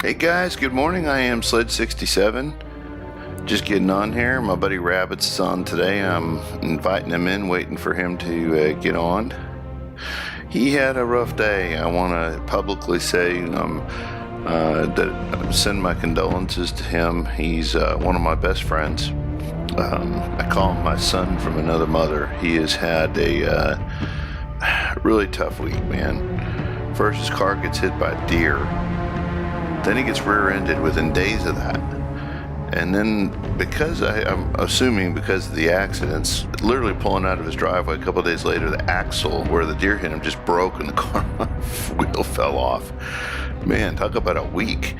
Hey guys, good morning. I am Sledge67. Just getting on here. My buddy Rabbit's is on today. I'm inviting him in, waiting for him to get on. He had a rough day. I want to publicly say that send my condolences to him. He's one of my best friends. I call him my son from another mother. He has had a really tough week, man. First, his car gets hit by a deer. Then he gets rear-ended within days of that. And then I'm assuming because of the accidents, literally pulling out of his driveway a couple of days later, the axle where the deer hit him just broke and the car wheel fell off. Man, talk about a week.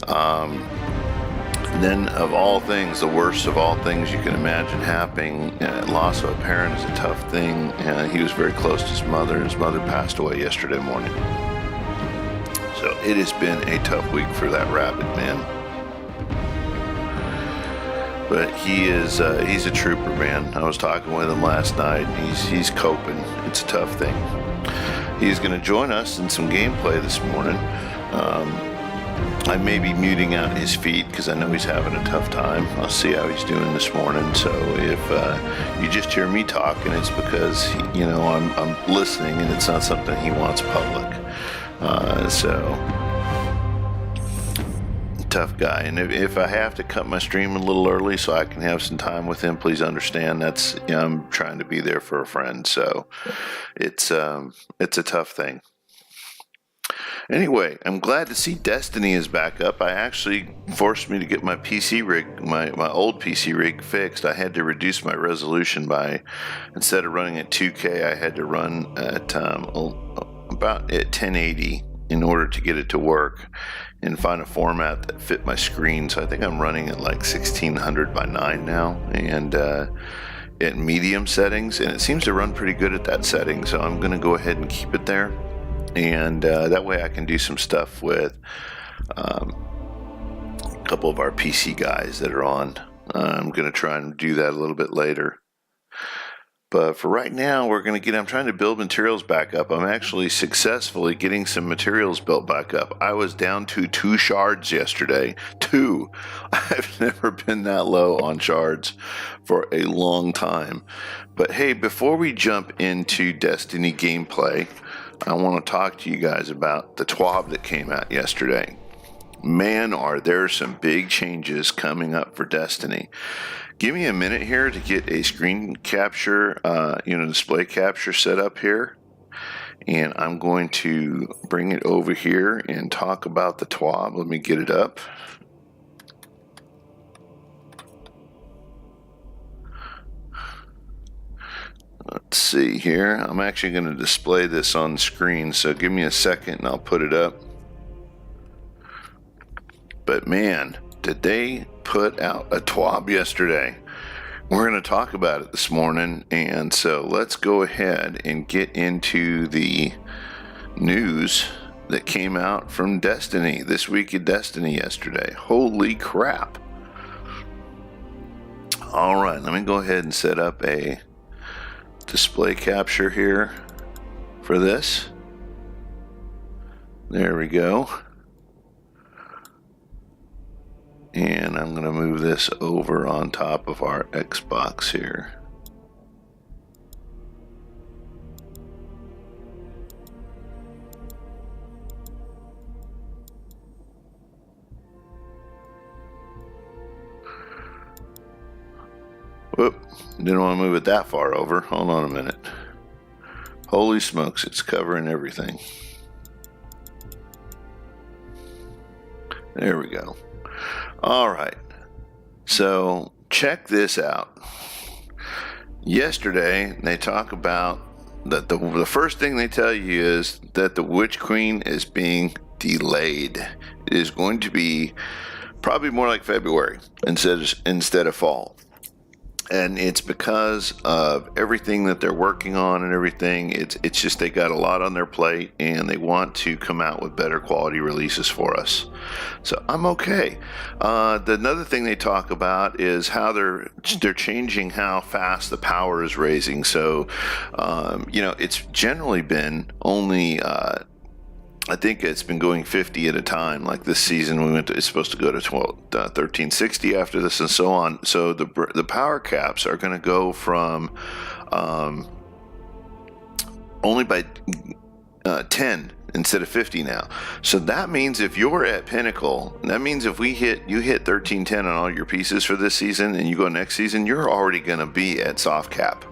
Then of all things, the worst of all things you can imagine happening, loss of a parent is a tough thing. He was very close to his mother. His mother passed away yesterday morning. So it has been a tough week for that Rabbit, man. But he's a trooper, man. I was talking with him last night. He's coping. It's a tough thing. He's going to join us in some gameplay this morning. I may be muting out his feed because I know he's having a tough time. I'll see how he's doing this morning. So if you just hear me talking, it's because I'm listening and it's not something he wants public. Tough guy. And if I have to cut my stream a little early so I can have some time with him, please understand I'm trying to be there for a friend. So it's a tough thing. Anyway, I'm glad to see Destiny is back up. I actually forced me to get my PC rig, my old PC rig fixed. I had to reduce my resolution by, instead of running at 2K, I had to run at about at 1080 in order to get it to work and find a format that fit my screen. So I think I'm running at like 1600 by 9 now and at medium settings, and it seems to run pretty good at that setting. So I'm going to go ahead and keep it there. And that way I can do some stuff with a couple of our PC guys that are on. I'm going to try and do that a little bit later. But for right now, I'm trying to build materials back up. I'm actually successfully getting some materials built back up. I was down to 2 shards yesterday. 2. I've never been that low on shards for a long time. But hey, before we jump into Destiny gameplay, I want to talk to you guys about the TWAB that came out yesterday. Man, are there some big changes coming up for Destiny. Give me a minute here to get a screen capture, display capture set up here. And I'm going to bring it over here and talk about the TWAB. Let me get it up. Let's see here. I'm actually going to display this on the screen, so give me a second and I'll put it up. But man, did they put out a TWAB yesterday. We're going to talk about it this morning, and so let's go ahead and get into the news that came out from Destiny, this week of Destiny yesterday. Holy crap. All right, let me go ahead and set up a display capture here for this. There we go. And I'm going to move this over on top of our Xbox here. Whoop, didn't want to move it that far over. Hold on a minute. Holy smokes, it's covering everything. There we go. All right, so check this out. Yesterday, they talk about that the first thing they tell you is that the Witch Queen is being delayed. It is going to be probably more like February instead of fall. And it's because of everything that they're working on and everything. It's just they got a lot on their plate and they want to come out with better quality releases for us. So I'm okay. Another thing they talk about is how they're changing how fast the power is raising. So, it's generally been only I think it's been going 50 at a time. Like this season, it's supposed to go to 1360 after this, and so on. So the power caps are going to go from only by 10 instead of 50 now. So that means if you're at Pinnacle, that means if you hit 1310 on all your pieces for this season, and you go next season, you're already going to be at soft cap.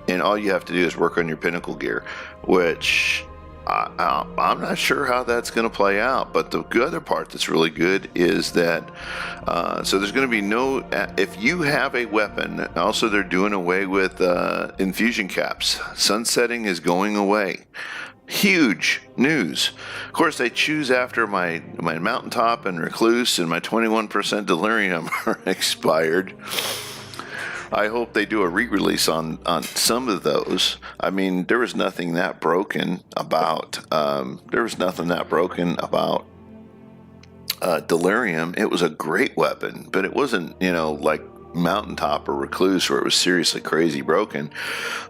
And all you have to do is work on your Pinnacle gear, which I'm not sure how that's going to play out. But the other part that's really good is that so there's going to be no, if you have a weapon, also they're doing away with infusion caps. Sunsetting is going away. Huge news. Of course, they choose after my Mountaintop and Recluse and my 21% Delirium are expired. I hope they do a re-release on some of those. I mean, there was nothing that broken about Delirium. It was a great weapon, but it wasn't, like Mountaintop or Recluse where it was seriously crazy broken.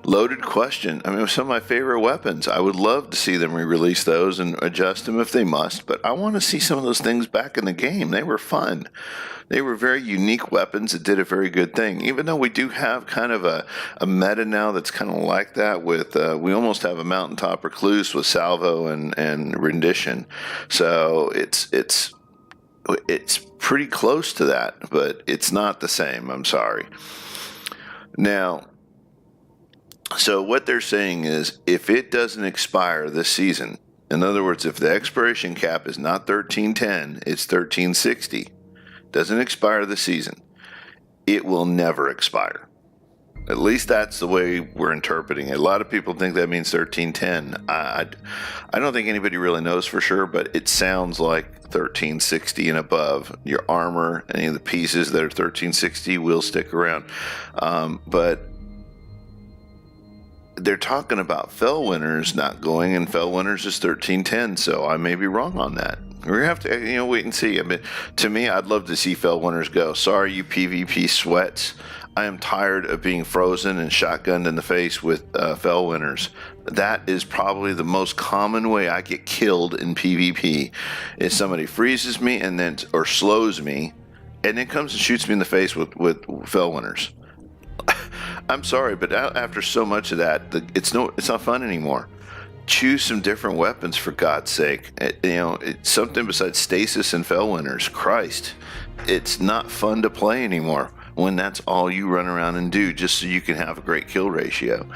Loaded Question. I mean, it was some of my favorite weapons. I would love to see them re-release those and adjust them if they must, but I want to see some of those things back in the game. They were fun. They were very unique weapons that did a very good thing. Even though we do have kind of a meta now that's kind of like that with, we almost have a Mountaintop Recluse with Salvo and Rendition. So it's pretty close to that, but it's not the same. I'm sorry. Now, so what they're saying is if it doesn't expire this season, in other words, if the expiration cap is not 1310, it's 1360, doesn't expire this season, it will never expire. At least that's the way we're interpreting it. A lot of people think that means 1310. I don't think anybody really knows for sure, but it sounds like 1360 and above. Your armor, any of the pieces that are 1360 will stick around. But they're talking about Fellwinners not going, and Fellwinners is 1310, so I may be wrong on that. We're going to have to, wait and see. I mean, to me, I'd love to see Fellwinners go. Sorry, you PvP sweats. I am tired of being frozen and shotgunned in the face with Fellwinners. That is probably the most common way I get killed in PvP, is somebody freezes me or slows me, and then comes and shoots me in the face with Fellwinners. I'm sorry, but after so much of that, it's not fun anymore. Choose some different weapons, for God's sake. It's something besides stasis and Fellwinners. Christ, it's not fun to play anymore when that's all you run around and do just so you can have a great kill ratio.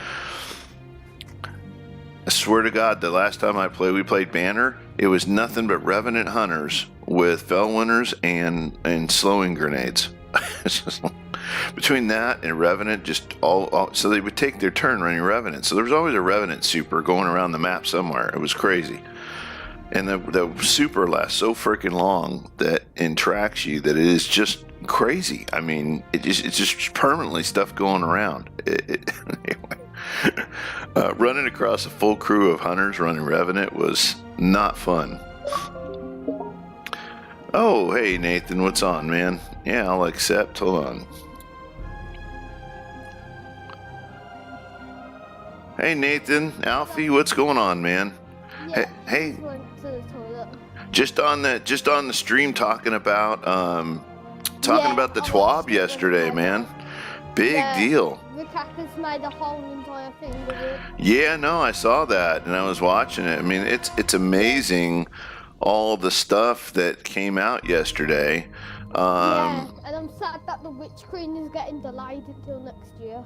I swear to God, the last time we played Banner, it was nothing but Revenant Hunters with Fellwinners and slowing grenades. Between that and Revenant, just all, so they would take their turn running Revenant. So there was always a Revenant super going around the map somewhere. It was crazy. And the super lasts so freaking long that it tracks you that it is just crazy. I mean, it's just permanently stuff going around. Anyway, running across a full crew of hunters running Revenant was not fun. Oh, hey, Nathan, what's on, man? Yeah, I'll accept. Hold on. Hey, Nathan, Alfie, what's going on, man? Yeah, Hey, went to the toilet. just on the stream talking about Yeah, the I watched TWAB it yesterday, yesterday. man. Big Yeah. deal. The cactus made a whole entire thing with it. Yeah, no, I saw that and I was watching it. I mean, it's amazing all the stuff that came out yesterday. Yeah, and I'm sad that the Witch Queen is getting delayed until next year.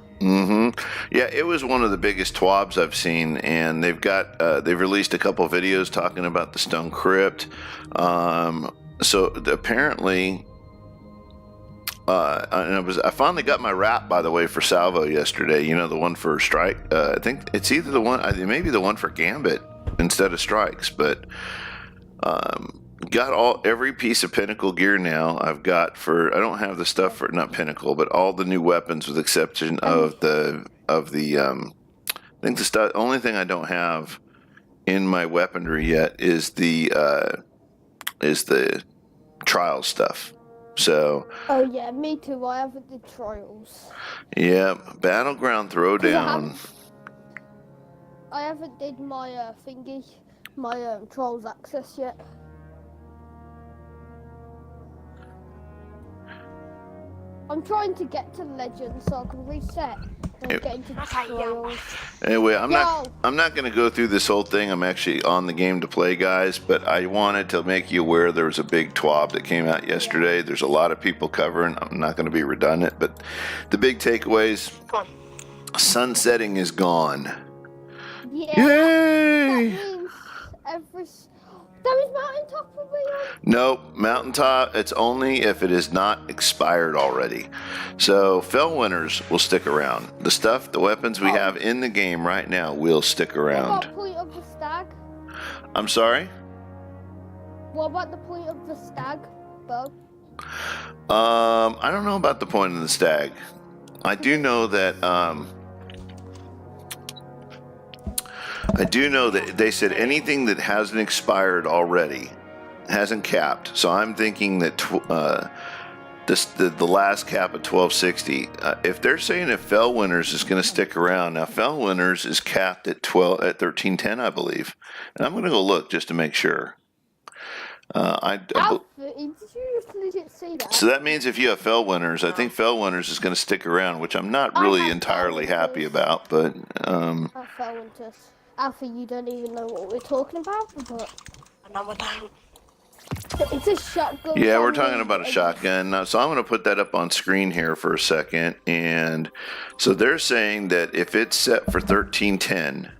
Yeah, it was one of the biggest TWABs I've seen, and they've released a couple videos talking about the Stone Crypt. So apparently, I finally got my wrap, by the way, for Salvo yesterday. The one for Strike. I think it's either the one, maybe the one for Gambit instead of Strikes, but got every piece of Pinnacle gear now. I don't have the stuff for, not Pinnacle, but all the new weapons with exception of the I think the only thing I don't have in my weaponry yet is the trial stuff. So. Oh yeah, me too. I haven't did trials. Yeah, Battleground Throwdown. I haven't did my my Trolls access yet. I'm trying to get to Legends so I can reset and get into Trials. Anyway, I'm not going to go through this whole thing. I'm actually on the game to play, guys, but I wanted to make you aware there was a big TWAB that came out yesterday. There's a lot of people covering. I'm not going to be redundant, but the big takeaways, sunsetting is gone. Yeah. Yay! That means that means Mountaintop will be on. Nope, Mountaintop, it's only if it is not expired already. So Fell Winners will stick around. The weapons we have in the game right now will stick around. What about Point of the Stag? I'm sorry? What about the Point of the Stag, Bo? I don't know about the Point of the Stag. I do know that they said anything that hasn't expired already hasn't capped. So I'm thinking that the last cap at 1260. If they're saying if Fell Winners is going to stick around, now Fell Winners is capped at 1310, I believe, and I'm going to go look just to make sure. Did you legit see that? So that means if you have Fell Winners, I think Fell Winners is going to stick around, which I'm not really entirely happy about. But Fell Winners. Alpha, you don't even know what we're talking about, but No, I don't. it's a shotgun. yeah, we're talking about a shotgun. Now, so I'm going to put that up on screen here for a second. And so they're saying that if it's set for 1310,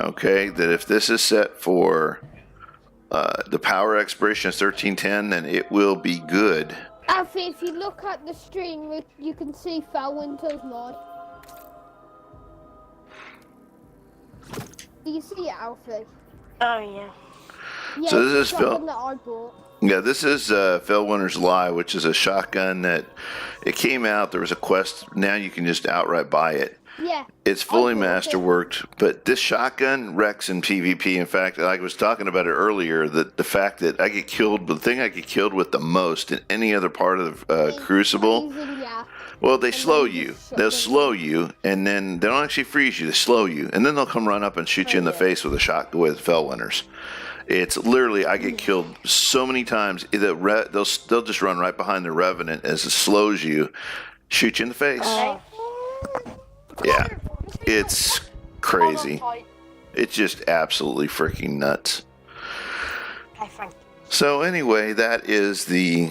okay, that if this is set for the power expiration is 1310, then it will be good. Alfie, if you look at the stream, you can see Fell Winter's mod. Do you see it, Alfie? Oh, yeah. Yeah, So this it's is the Phil. shotgun that I bought. Yeah, this is Fell Winner's Lie, which is a shotgun that it came out. There was a quest. Now you can just outright buy it. Yeah. It's fully I bought it. masterworked, but this shotgun wrecks in PvP. In fact, like I was talking about it earlier, that the fact that I get killed, the thing I get killed with the most in any other part of the Crucible, Yeah. well, they slow then you. just They'll shotgun slow you, and then they don't actually freeze you. They slow you, and then they'll come run up and shoot you in the face with a shot with Fell Winners. It's literally, I get killed so many times. They'll just run right behind the Revenant as it slows you, shoot you in the face. Yeah, it's crazy. It's just absolutely freaking nuts. Okay, Frank. So anyway, that is the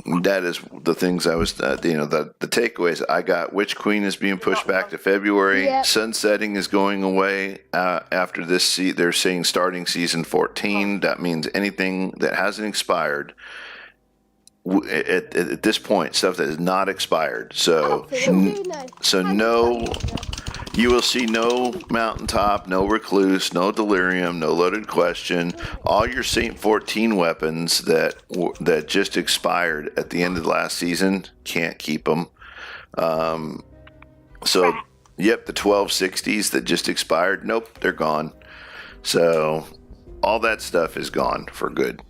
things I was, the takeaways I got. Witch Queen is being pushed back to February. Yep. Sunsetting is going away after this. They're saying starting season 14. That means anything that hasn't expired at this point, stuff that is not expired. So, you will see no Mountaintop, no Recluse, no Delirium, no Loaded Question. All your Saint 14 weapons that just expired at the end of the last season, can't keep them. So, yep, the 1260s that just expired, nope, they're gone. So, all that stuff is gone for good.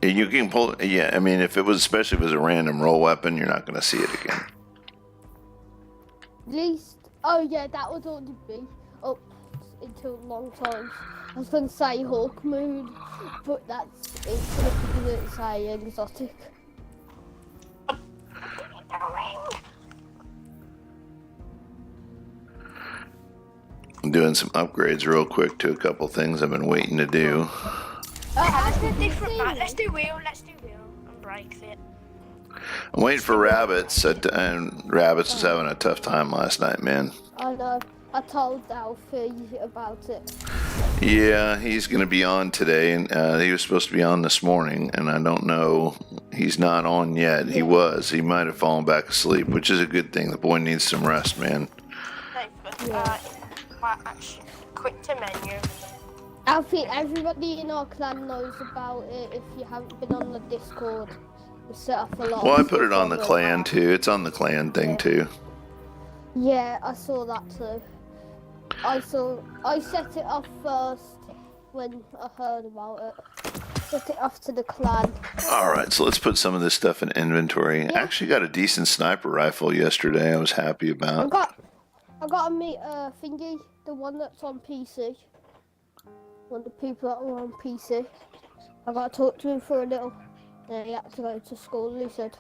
And you can pull, yeah, I mean, especially if it was a random roll weapon, you're not going to see it again. At least, oh yeah, that was all to be up until long time. I was going to say Hawk Moon, but it's going to say exotic. I'm doing some upgrades real quick to a couple things I've been waiting to do. Let's do different map. Let's do wheel and break it. I'm waiting for Rabbits, and Rabbits was having a tough time last night, man. I know. I told Alfie about it. Yeah, he's going to be on today, and he was supposed to be on this morning, and I don't know. He's not on yet. He was. He might have fallen back asleep, which is a good thing. The boy needs some rest, man. Quick to menu. Alfie, everybody in our clan knows about it. If you haven't been on the Discord, we set up a lot. Well, I put it on the clan, too. It's on the clan thing, too. Yeah, I saw that, too. I set it off first when I heard about it. Set it off to the clan. All right, so let's put some of this stuff in inventory. Yeah. I actually got a decent sniper rifle yesterday I was happy about. I gotta meet Thingy, the one that's on PC. One of the people that were on PC. I gotta talk to him for a little. And he had to go to school, he said.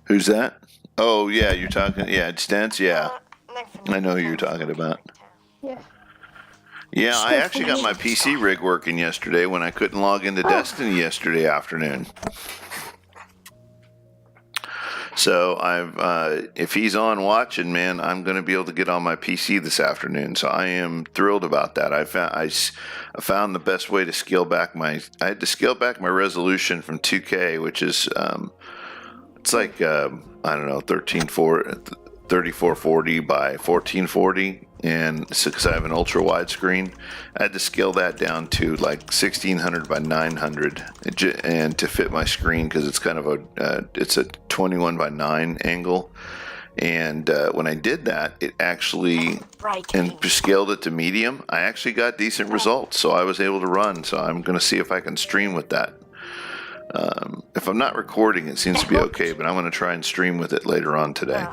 Who's that? Oh, yeah, you're talking. Yeah, it's Stance. Yeah, Nathan, I know who you're talking about. Yeah. Yeah, I actually got my PC rig working yesterday when I couldn't log into Destiny yesterday afternoon. So if he's on watching, man, I'm going to be able to get on my PC this afternoon. So I am thrilled about that. I found the best way to scale back I had to scale back my resolution from 2K, which is it's like I don't know 3440 by 1440. And so, because I have an ultra wide screen, I had to scale that down to like 1600 by 900, and to fit my screen because it's kind of it's a 21 by 9 angle. And when I did that, it actually and scaled it to medium. I actually got decent results, so I was able to run. So I'm going to see if I can stream with that. If I'm not recording, it seems to be okay, but I'm going to try and stream with it later on today.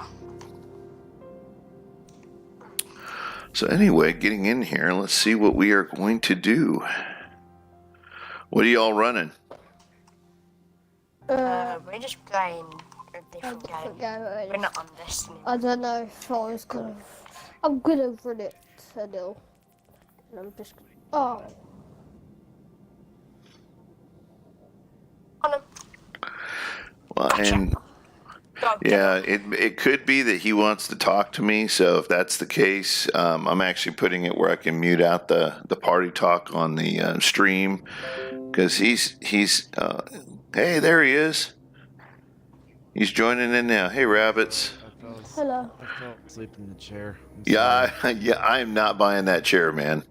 So anyway, getting in here, let's see what we are going to do. What are y'all running? We're just playing a different game. We're not on Destiny. I don't know if I was gonna. I'm gonna run it a little. And I'm just. Oh. On him. Well, Gotcha. and yeah, it could be that he wants to talk to me. So if that's the case, I'm actually putting it where I can mute out the party talk on the stream, because he's hey, there he is. He's joining in now. Hey, rabbits. Hello. I fell asleep in the chair. Yeah, I am not buying that chair, man.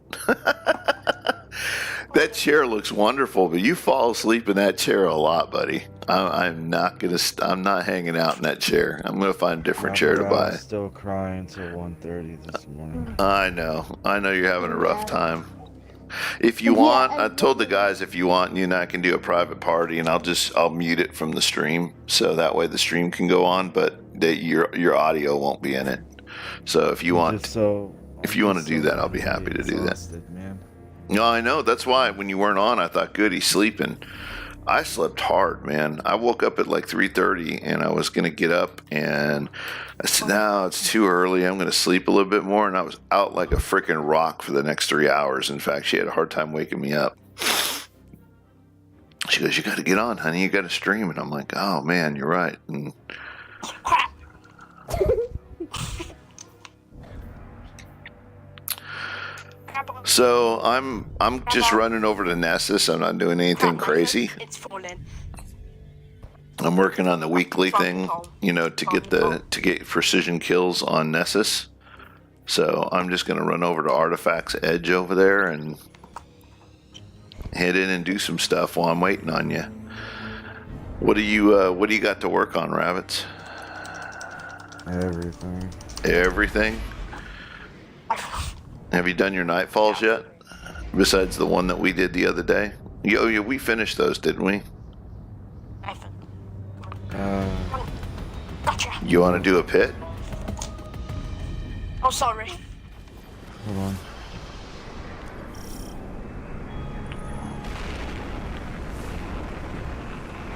That chair looks wonderful, but you fall asleep in that chair a lot, buddy. I'm not hanging out in that chair. I'm gonna find a different chair to buy. I was still crying till 1:30 this morning. I know you're having a rough time. If you want, I told the guys if you want, you and I can do a private party, and I'll mute it from the stream, so that way the stream can go on, but your audio won't be in it. So if you want to do that, I'll be happy to do that. Man. No, I know. That's why when you weren't on, I thought, good, he's sleeping. I slept hard, man. I woke up at like 3:30, and I was going to get up, and I said, no, it's too early. I'm going to sleep a little bit more, and I was out like a freaking rock for the next 3 hours. In fact, she had a hard time waking me up. She goes, you got to get on, honey. You got to stream. And I'm like, oh, man, you're right. And so I'm just running over to Nessus. I'm not doing anything crazy. It's falling. I'm working on the weekly thing, to get precision kills on Nessus. So I'm just gonna run over to Artifact's Edge over there and head in and do some stuff while I'm waiting on you. What do you got to work on, rabbits? Everything. Everything? Have you done your nightfalls yet? Besides the one that we did the other day? Oh yeah, we finished those, didn't we? Gotcha. You want to do a pit? Oh, sorry. Hold on.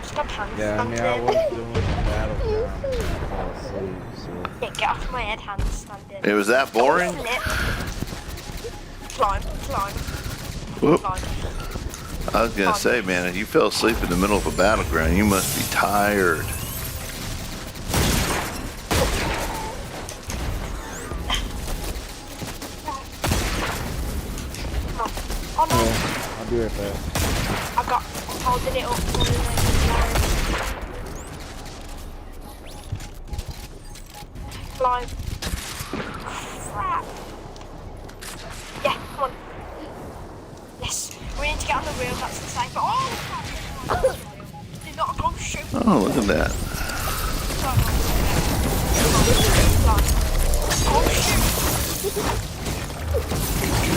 Stop hands. Yeah, I mean, I was doing the battleground. I fell asleep, so. Yeah, get off my head, handstand. It was that boring? Climb. Whoop. Climb. I was gonna say, man, if you fell asleep in the middle of a battleground, you must be tired. Oh no. Yeah, I'll be right back. I'm holding it up. Climb. Crap. Yeah, come on. Yes, we need to get on the wheel, that's the safe. Oh, did not go shoot. Oh, look at that. Oh, shoot.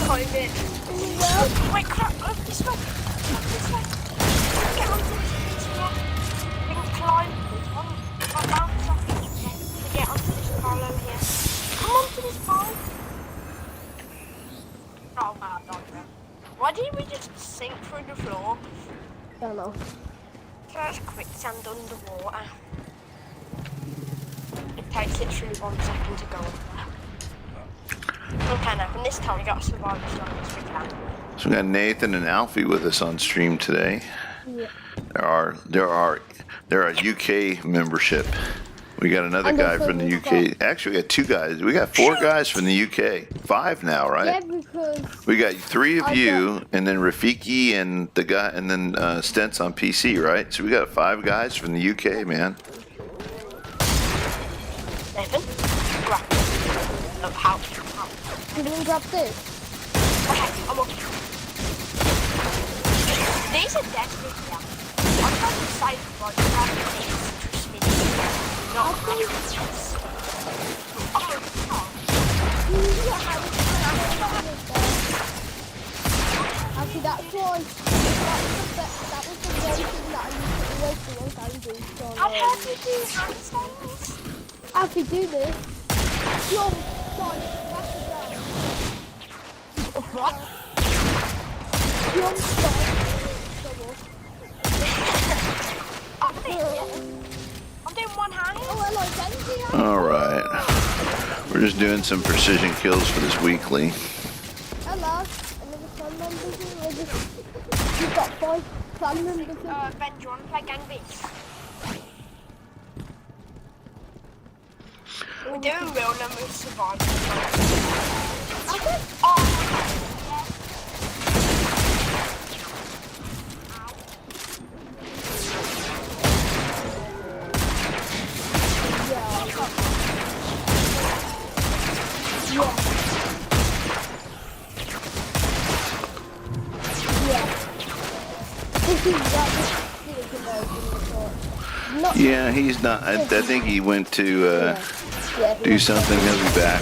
Climb it. Wait, crap, this way. This way. Get onto this one. We can climb on bounce off to get onto this Carlo here. Come on to to this pole? Oh my god. Why didn't we just sink through the floor? I don't know. So that's quicksand underwater. It takes literally 1 second to go under. What can happen this time? We got to survive as long as we can. So we got Nathan and Alfie with us on stream today. Yeah. There are UK membership. We got another And guy also from the we've UK. Actually, we got 2 guys. We got 4 guys from the UK. 5 now, right? Yeah, because We got 3 of I you, and then Rafiki and the guy, and then Stents on PC, right? So we got 5 guys from the UK, man. Nathan? Grab. No, how? you didn't grab this. Okay, I'm on. These are dead here. I'm trying to save one. Grab these. Trust me. Not hundreds. Actually, that's why. That was the one thing that I used to always do on Sandy. So, I've heard you do handstands. actually, do this. Jump, dive, back and down. What? Jump, dive, double. I'm doing one hand. Oh, hello, Sandy. All right. We're just doing some precision kills for this weekly. Hello. Another clan member here. You've got 5 clan members here. Ben, do you want to play Gang Beast? We're doing real numbers survival. Okay. Oh, Yeah, he's not. I think he went to do something. He'll be back.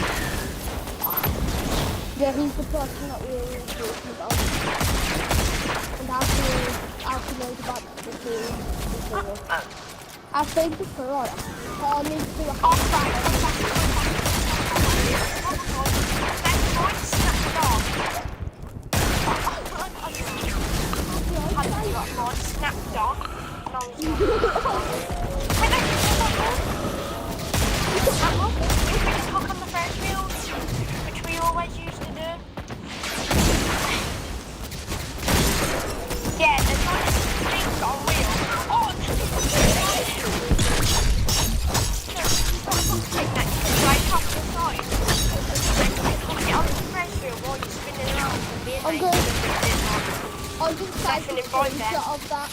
Yeah, he's the person that we were talking about. And how to know about the before. I think before, right? I need to do a snapped off. Hook on the Ferris wheels, which we always used to do. Yeah, there's not this thing on wheel. Oh, take that right off the side. And you can hook it on the Ferris wheel while you're spinning around and being I'm like, I'll just take a screenshot of that.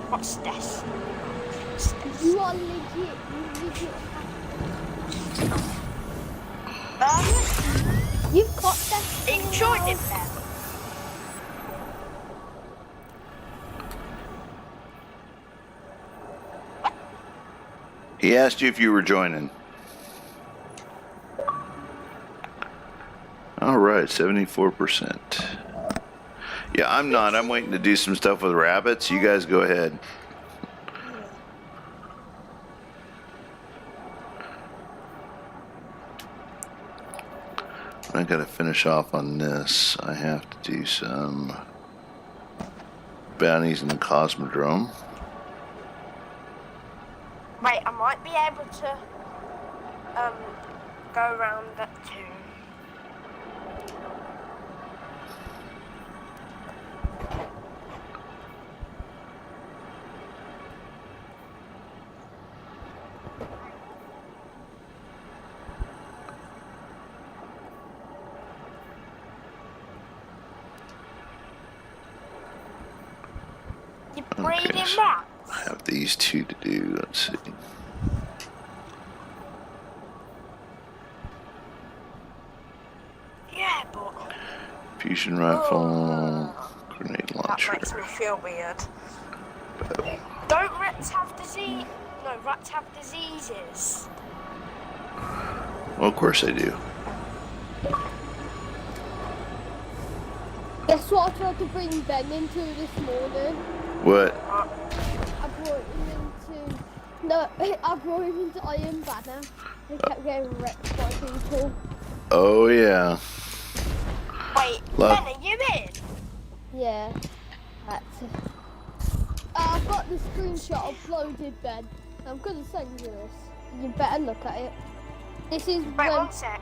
What's this? You are legit. You've got that. Enjoyed it then. He asked you if you were joining. All right, 74%. Yeah, I'm not. I'm waiting to do some stuff with rabbits. You guys go ahead. I got to finish off on this. I have to do some bounties in the Cosmodrome. Wait, I might be able to go around that too. Reading so I maths. have these two to do. Let's see. Yeah, but Fusion rifle, grenade that launcher. makes me feel weird. Don't rats have disease? No, rats have diseases. Well, of course I do. Guess what I tried to bring Ben into this morning? What? I brought him into... No, I brought him into Iron Banner. He kept getting wrecked by people. Oh yeah. Wait, Love. Ben, are you in? Yeah. That's it. I've got the screenshot uploaded, Ben. I'm gonna send you this. You better look at it. This is Wait, when... one sec.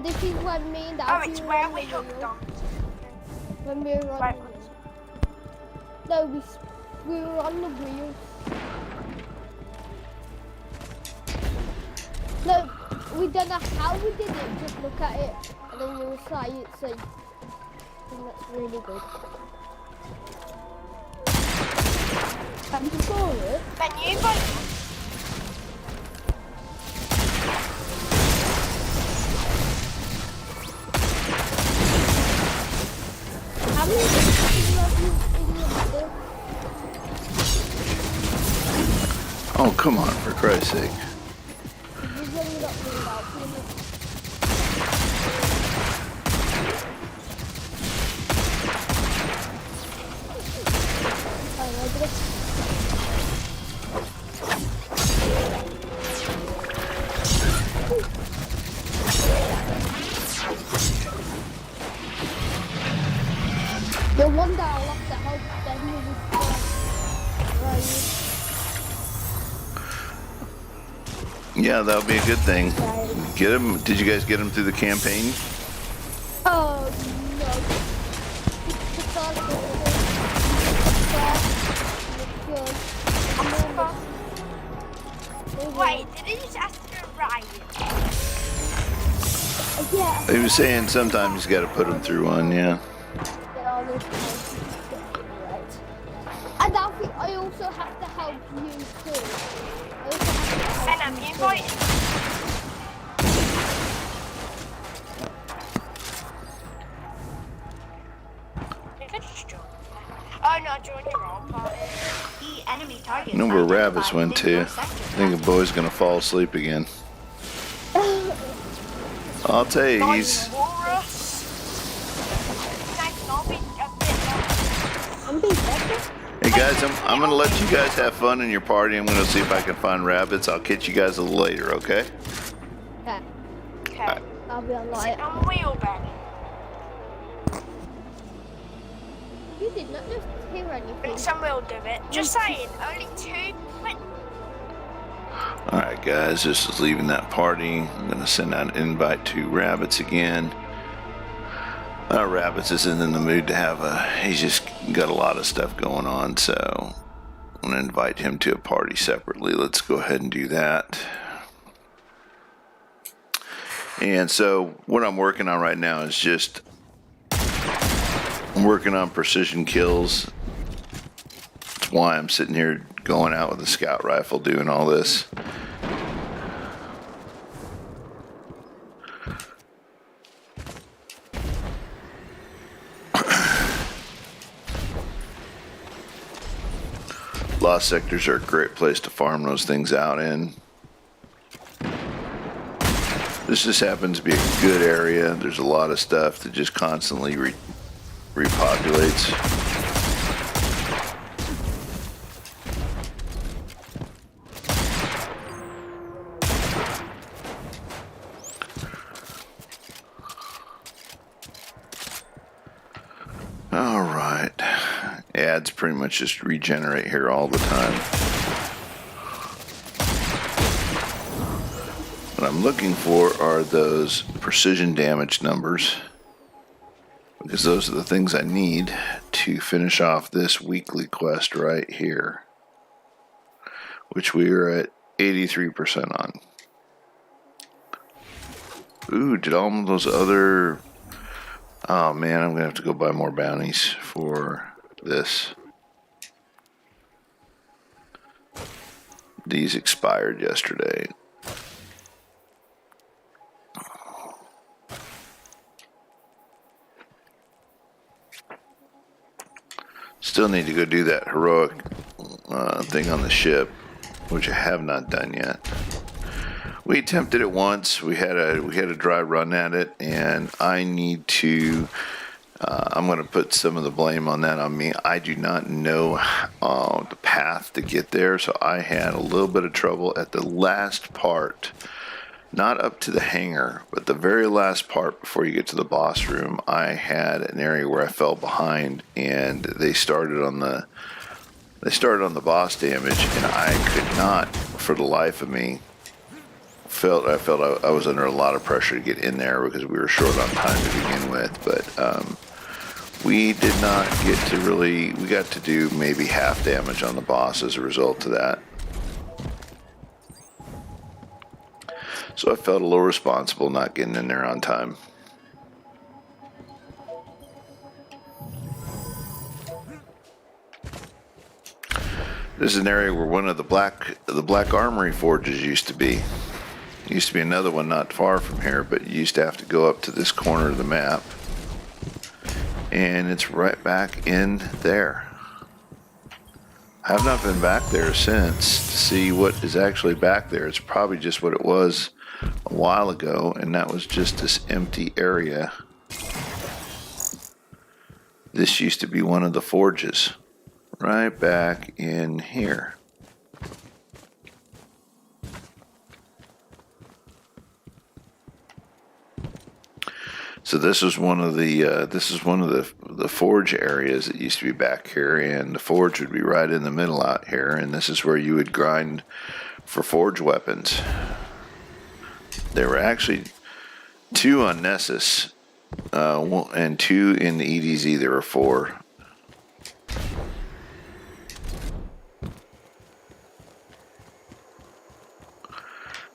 This is when me and Oh, Alfie it's were where on we the hooked wheel. on. When we were on Right. the wheel. No, we were on the wheel. No, we don't know how we did it, just look at it and then you'll see. And that's really good. Have you saw it? Ben, you both. How many people have you in your video? Oh, come on, for Christ's sake. You've only got me about 2 minutes. I know this. The one that I lost at home, then he was Yeah, that'll be a good thing. right. Get him. Did you guys get him through the campaign? Oh no. Wait, did he just ask for a ride? Yeah. He was saying sometimes you got to put him through one. Yeah. And I also have to help you too. I also have to Ben, help have you you too. invited? You could just join. Oh no, join your own party. Key enemy targets You know where identified rabbits went within to. your I sector. think a boy's gonna fall asleep again. I'll tell you, he's. Walrus. Nice, I'll be a bit I'm being better. Hey guys, I'm gonna let you guys have fun in your party. I'm gonna see if I can find rabbits. I'll catch you guys a little later, okay? Okay, okay. I'll be Sit online. on wheel, Ben. You did not just hear I think anything. someone will do it. Just saying, only two. Wait, All right, guys, this is leaving that party. I'm gonna send out an invite to Rabbits again. Rabbits isn't in the mood to have he's just got a lot of stuff going on, so I'm gonna invite him to a party separately. Let's go ahead and do that. And so what I'm working on right now is just I'm working on precision kills. That's why I'm sitting here going out with a scout rifle doing all this. Lost sectors are a great place to farm those things out in. This just happens to be a good area. There's a lot of stuff that just constantly repopulates. All right. Ads pretty much just regenerate here all the time. What I'm looking for are those precision damage numbers, because those are the things I need to finish off this weekly quest right here, which we are at 83% on. Ooh, did all of those other... Oh man, I'm gonna have to go buy more bounties for this. these expired yesterday. Still need to go do that heroic thing on the ship, which I have not done yet. We attempted it once. We had a dry run at it, and I need to. I'm going to put some of the blame on that on me. I do not know the path to get there, so I had a little bit of trouble at the last part. Not up to the hangar, but the very last part before you get to the boss room. I had an area where I fell behind, and they started on the boss damage, and I could not, for the life of me, I felt I was under a lot of pressure to get in there because we were short on time to begin with. But we did not get to really. We got to do maybe half damage on the boss as a result of that. So I felt a little responsible not getting in there on time. This is an area where one of the black armory forges used to be. There used to be another one not far from here, but you used to have to go up to this corner of the map. And it's right back in there. I have not been back there since to see what is actually back there. It's probably just what it was a while ago, and that was just this empty area. This used to be one of the forges, right back in here. So this is one of the forge areas that used to be back here, and the forge would be right in the middle out here, and this is where you would grind for forge weapons. There were actually 2 on Nessus, and 2 in the EDZ. There were 4.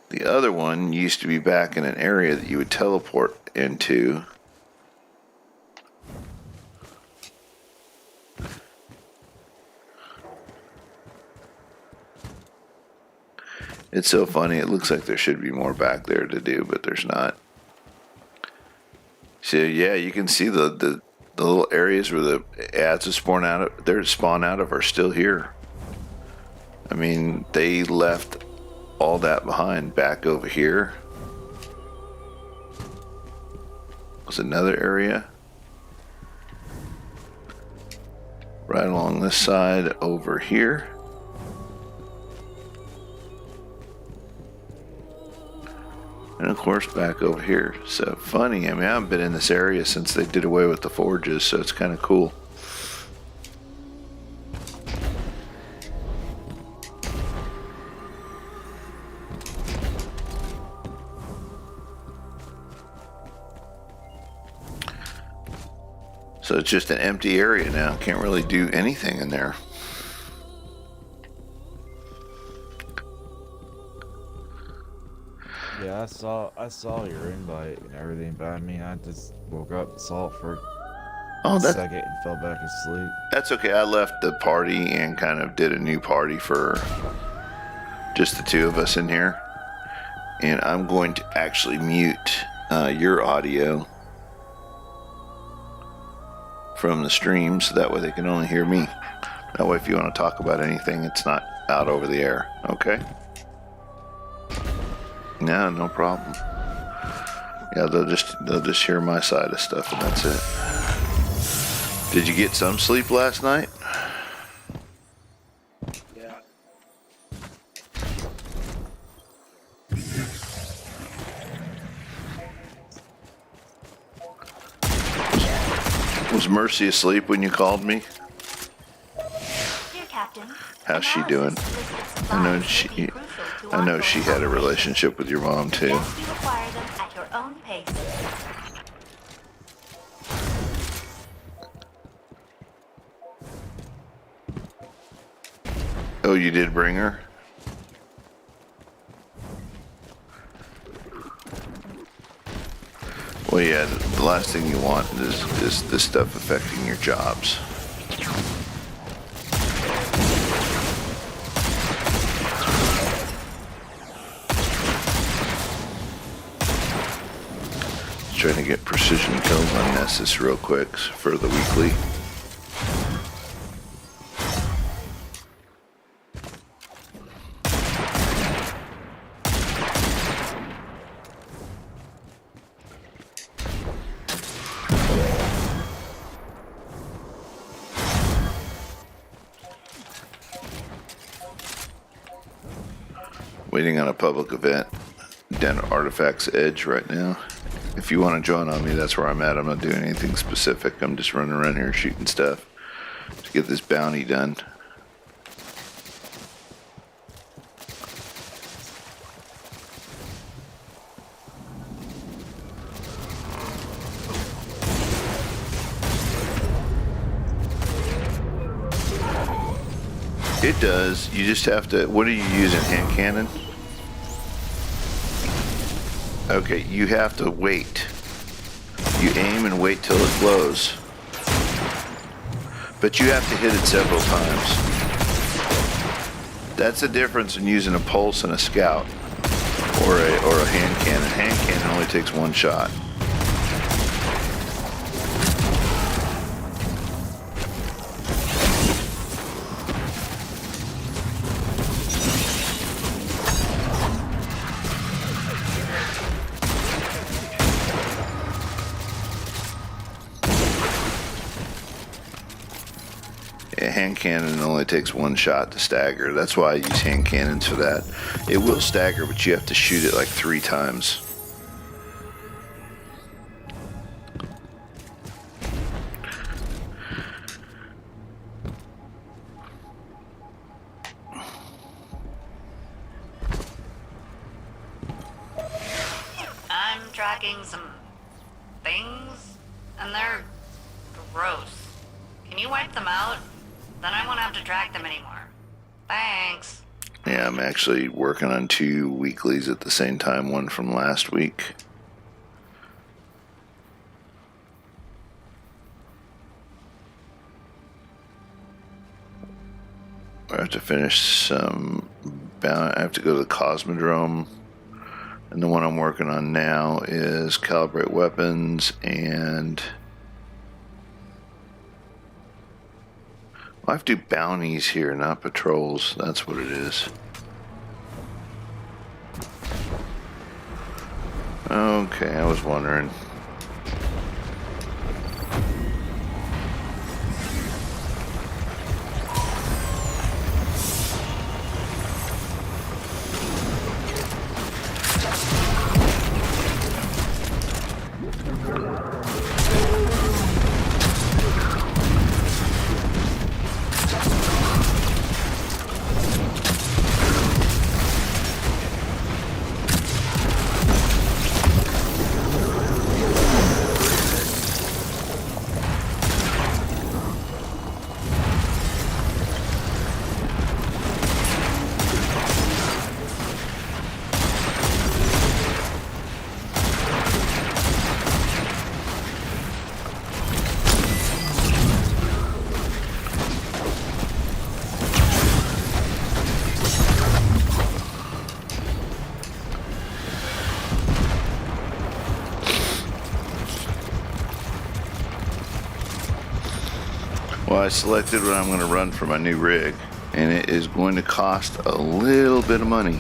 The other one used to be back in an area that you would teleport into. It's so funny. It looks like there should be more back there to do, but there's not. So yeah, you can see the little areas where the ads are spawn out of are still here. I mean, they left all that behind. Back over here was another area. Right along this side over here. And of course back over here. So funny, I mean, I haven't been in this area since they did away with the forges, so it's kind of cool. So it's just an empty area now. Can't really do anything in there. Yeah, I saw your invite and everything, but I mean, I just woke up, saw it for a second, and fell back asleep. That's okay. I left the party and kind of did a new party for just the 2 of us in here. And I'm going to actually mute your audio from the stream, so that way they can only hear me. That way, if you want to talk about anything, it's not out over the air. Okay? No problem. Yeah, they'll just hear my side of stuff, and that's it. Did you get some sleep last night? Yeah. Was Mercy asleep when you called me? Dear Captain, How's she doing? I know she had a relationship with your mom too. yes, you acquire them at your own pace. Oh, you did bring her? Well, yeah, the last thing you want is this stuff affecting your jobs. trying to get precision kills on Nessus real quick for the weekly. Waiting on a public event down at Artifact's Edge right now. If you want to join on me, that's where I'm at. I'm not doing anything specific. I'm just running around here shooting stuff to get this bounty done. It does. You just have to... What are you using? Hand cannon? Okay, you have to wait. You aim and wait till it blows. But you have to hit it several times. That's the difference in using a pulse and a scout. Or a hand cannon. Hand cannon only takes one shot. Hand cannon only takes one shot to stagger. That's why I use hand cannons for that. It will stagger, but you have to shoot it like 3 times. I'm tracking some things, and they're gross. Can you wipe them out? Then I won't have to track them anymore. Thanks. Yeah, I'm actually working on 2 weeklies at the same time, one from last week. I have to finish some... I have to go to the Cosmodrome. And the one I'm working on now is calibrate weapons and... I have to do bounties here, not patrols. That's what it is. Okay, I was wondering. Well, I selected what I'm going to run for my new rig, and it is going to cost a little bit of money.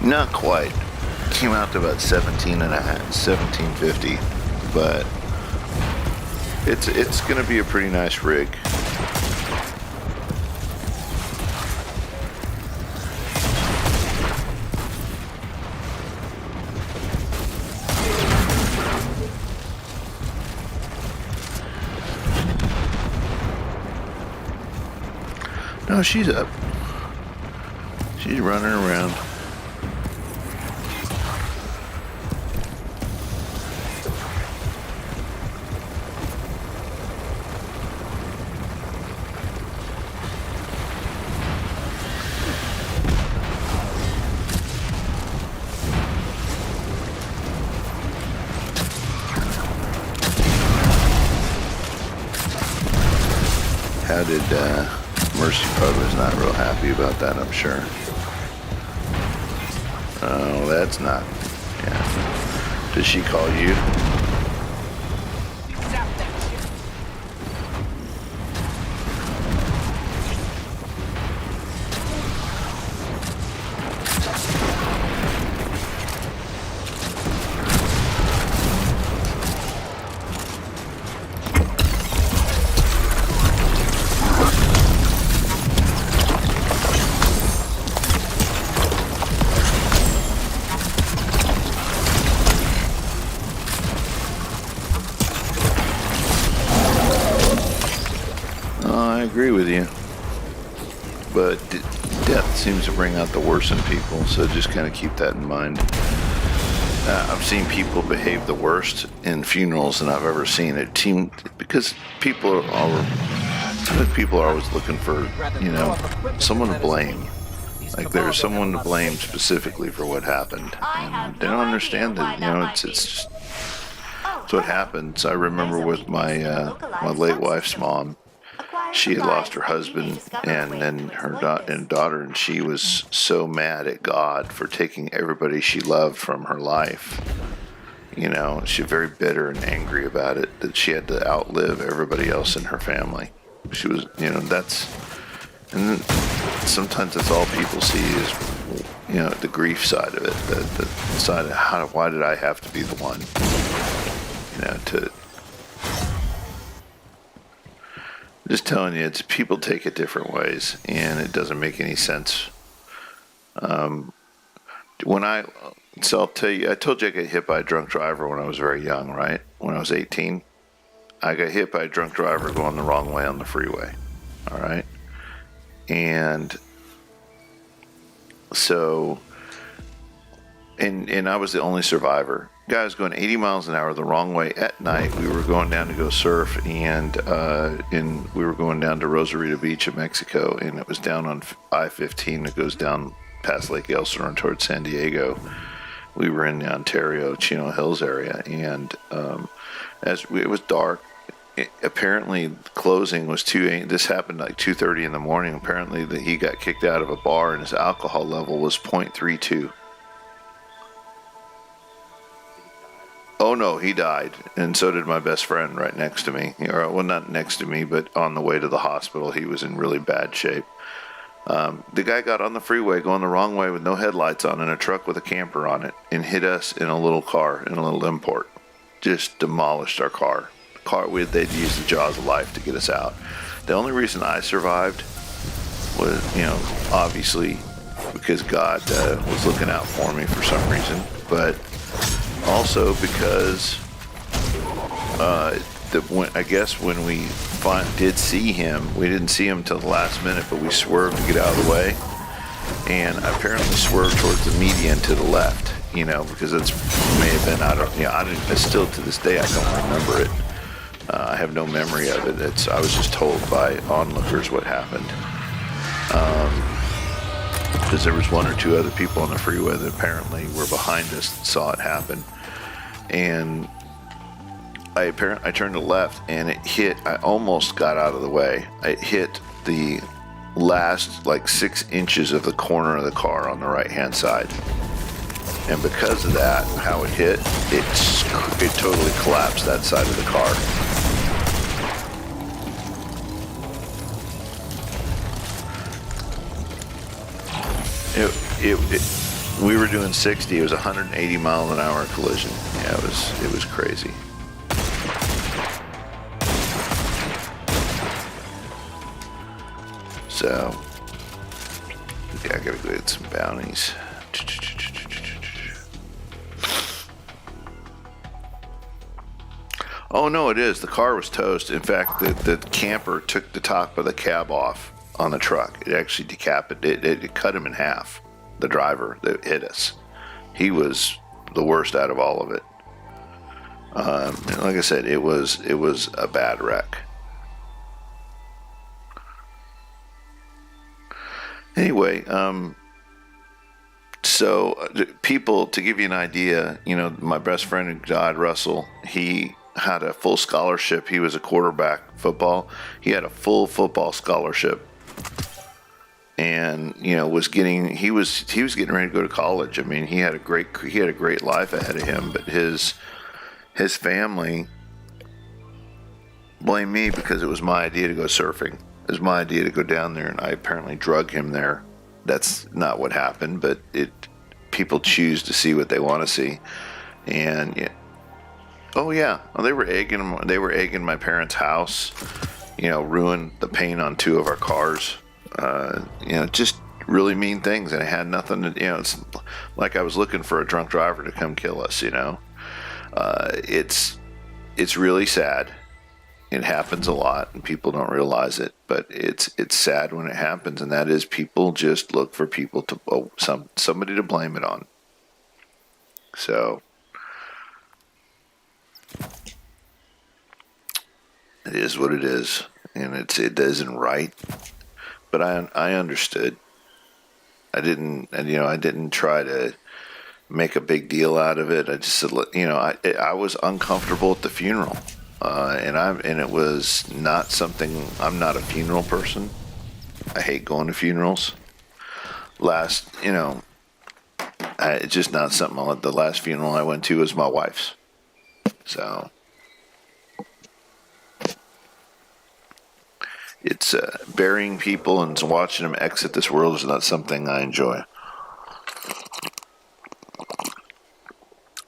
Not quite. Came out to about 1750, but it's going to be a pretty nice rig. No, she's up. She's running around. How did Mercy probably was not real happy about that, I'm sure. Oh, that's not. Yeah. Did she call you? I agree with you, but death seems to bring out the worst in people, so just kind of keep that in mind. I've seen people behave the worst in funerals than I've ever seen. It seemed because people are always looking for, someone to blame. Like there's someone to blame specifically for what happened, and they don't understand that. It's just it's what happens. I remember with my my late wife's mom. She had lost her husband and then her daughter, and she was so mad at God for taking everybody she loved from her life. She was very bitter and angry about it, that she had to outlive everybody else in her family. She was, and then sometimes that's all people see is, the grief side of it, the side of why did I have to be the one, to... Just telling you, people take it different ways, and it doesn't make any sense. I'll tell you, I told you I got hit by a drunk driver when I was very young, right? When I was 18, I got hit by a drunk driver going the wrong way on the freeway, all right? And so, and I was the only survivor. Guy was going 80 miles an hour the wrong way at night. We were going down to go surf, and we were going down to Rosarito Beach in Mexico, and it was down on I-15 that goes down past Lake Elsinore towards San Diego. We were in the Ontario, Chino Hills area, and it was dark. Apparently, closing was 2 This happened like 2:30 in the morning. Apparently, that he got kicked out of a bar, and his alcohol level was 0.32. Oh no, he died, and so did my best friend right next to me. Well, not next to me, but on the way to the hospital. He was in really bad shape. The guy got on the freeway going the wrong way with no headlights on in a truck with a camper on it and hit us in a little car, in a little import. Just demolished our car. They'd used the jaws of life to get us out. The only reason I survived was, obviously because God was looking out for me for some reason, but also because I guess when we did see him, we didn't see him till the last minute, but we swerved to get out of the way, and I apparently swerved towards the median to the left, because it may have been, I still to this day I don't remember it. I have no memory of it. I was just told by onlookers what happened. Because there was one or two other people on the freeway that apparently were behind us and saw it happen. And I turned to the left, and I almost got out of the way. It hit the last 6 inches of the corner of the car on the right-hand side. And because of that, how it hit, it totally collapsed that side of the car. We were doing 60. It was a 180 mile an hour collision. Yeah, it was crazy. So, yeah, I gotta go get some bounties. Oh no, it is. The car was toast. In fact, the camper took the top of the cab off on the truck. It actually decapitated. It cut him in half. The driver that hit us. He was the worst out of all of it. And like I said, it was a bad wreck. Anyway, so people, to give you an idea, my best friend God Russell, he had a full scholarship. He was a quarterback football. He had a full football scholarship. and was getting he was getting ready to go to college. I mean, he had a great life ahead of him, but his family blamed me because it was my idea to go surfing. It was my idea to go down there, and I apparently drug him there. That's not what happened, but people choose to see what they want to see. And they were egging my parents' house, ruined the paint on 2 of our cars, just really mean things. And it had nothing to, it's like I was looking for a drunk driver to come kill us. It's really sad. It happens a lot, and people don't realize it. But it's sad when it happens, and that is people just look for people to somebody to blame it on. So it is what it is, and it isn't right. But I understood. I didn't try to make a big deal out of it. I just said, I was uncomfortable at the funeral. And it was not something. I'm not a funeral person. I hate going to funerals. It's just not something. The last funeral I went to was my wife's. So it's burying people and watching them exit this world is not something I enjoy.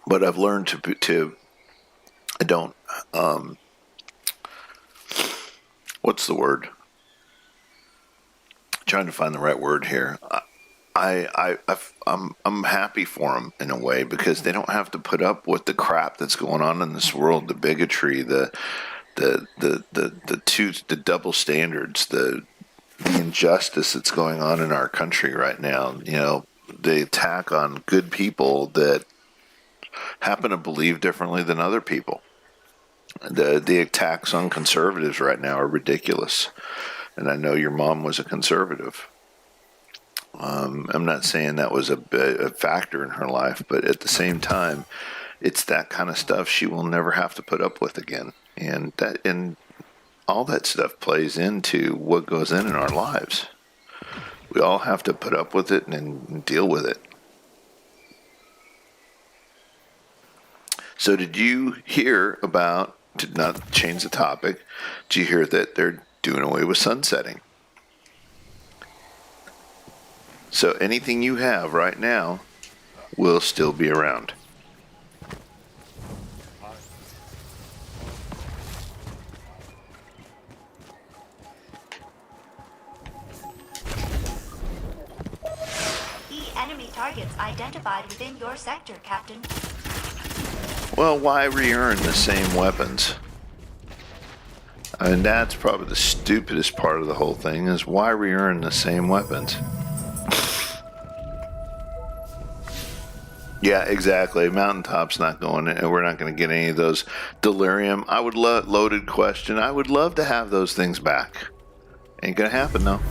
But I've learned to I don't. What's the word? Trying to find the right word here. I'm happy for them in a way, because they don't have to put up with the crap that's going on in this world, the bigotry, the double standards, the injustice that's going on in our country right now. The attack on good people that happen to believe differently than other people. The attacks on conservatives right now are ridiculous. And I know your mom was a conservative. I'm not saying that was a factor in her life, but at the same time, it's that kind of stuff she will never have to put up with again. And all that stuff plays into what goes in our lives. We all have to put up with it and deal with it. So did you hear about, to not change the topic, did you hear that they're doing away with sunsetting? So anything you have right now will still be around. Enemy targets identified within your sector, Captain. Well, why re-earn the same weapons? And that's probably the stupidest part of the whole thing, is why re-earn the same weapons? Yeah, exactly. Mountaintop's not going, and we're not going to get any of those. Delirium, I would love, loaded question, I would love to have those things back. Ain't going to happen, though.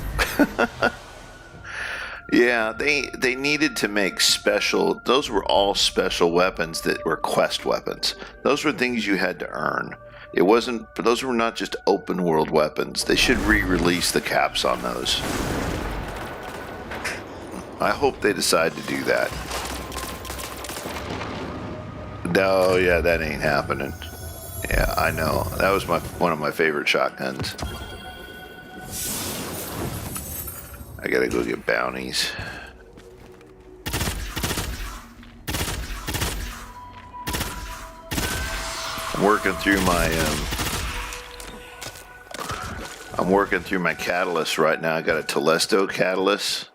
Yeah, they needed to make special, those were all special weapons that were quest weapons. Those were things you had to earn. Those were not just open world weapons. They should re-release the caps on those. I hope they decide to do that. No, yeah, that ain't happening. Yeah, I know. That was one of my favorite shotguns. I gotta go get bounties. I'm working through my catalyst right now. I got a Telesto catalyst.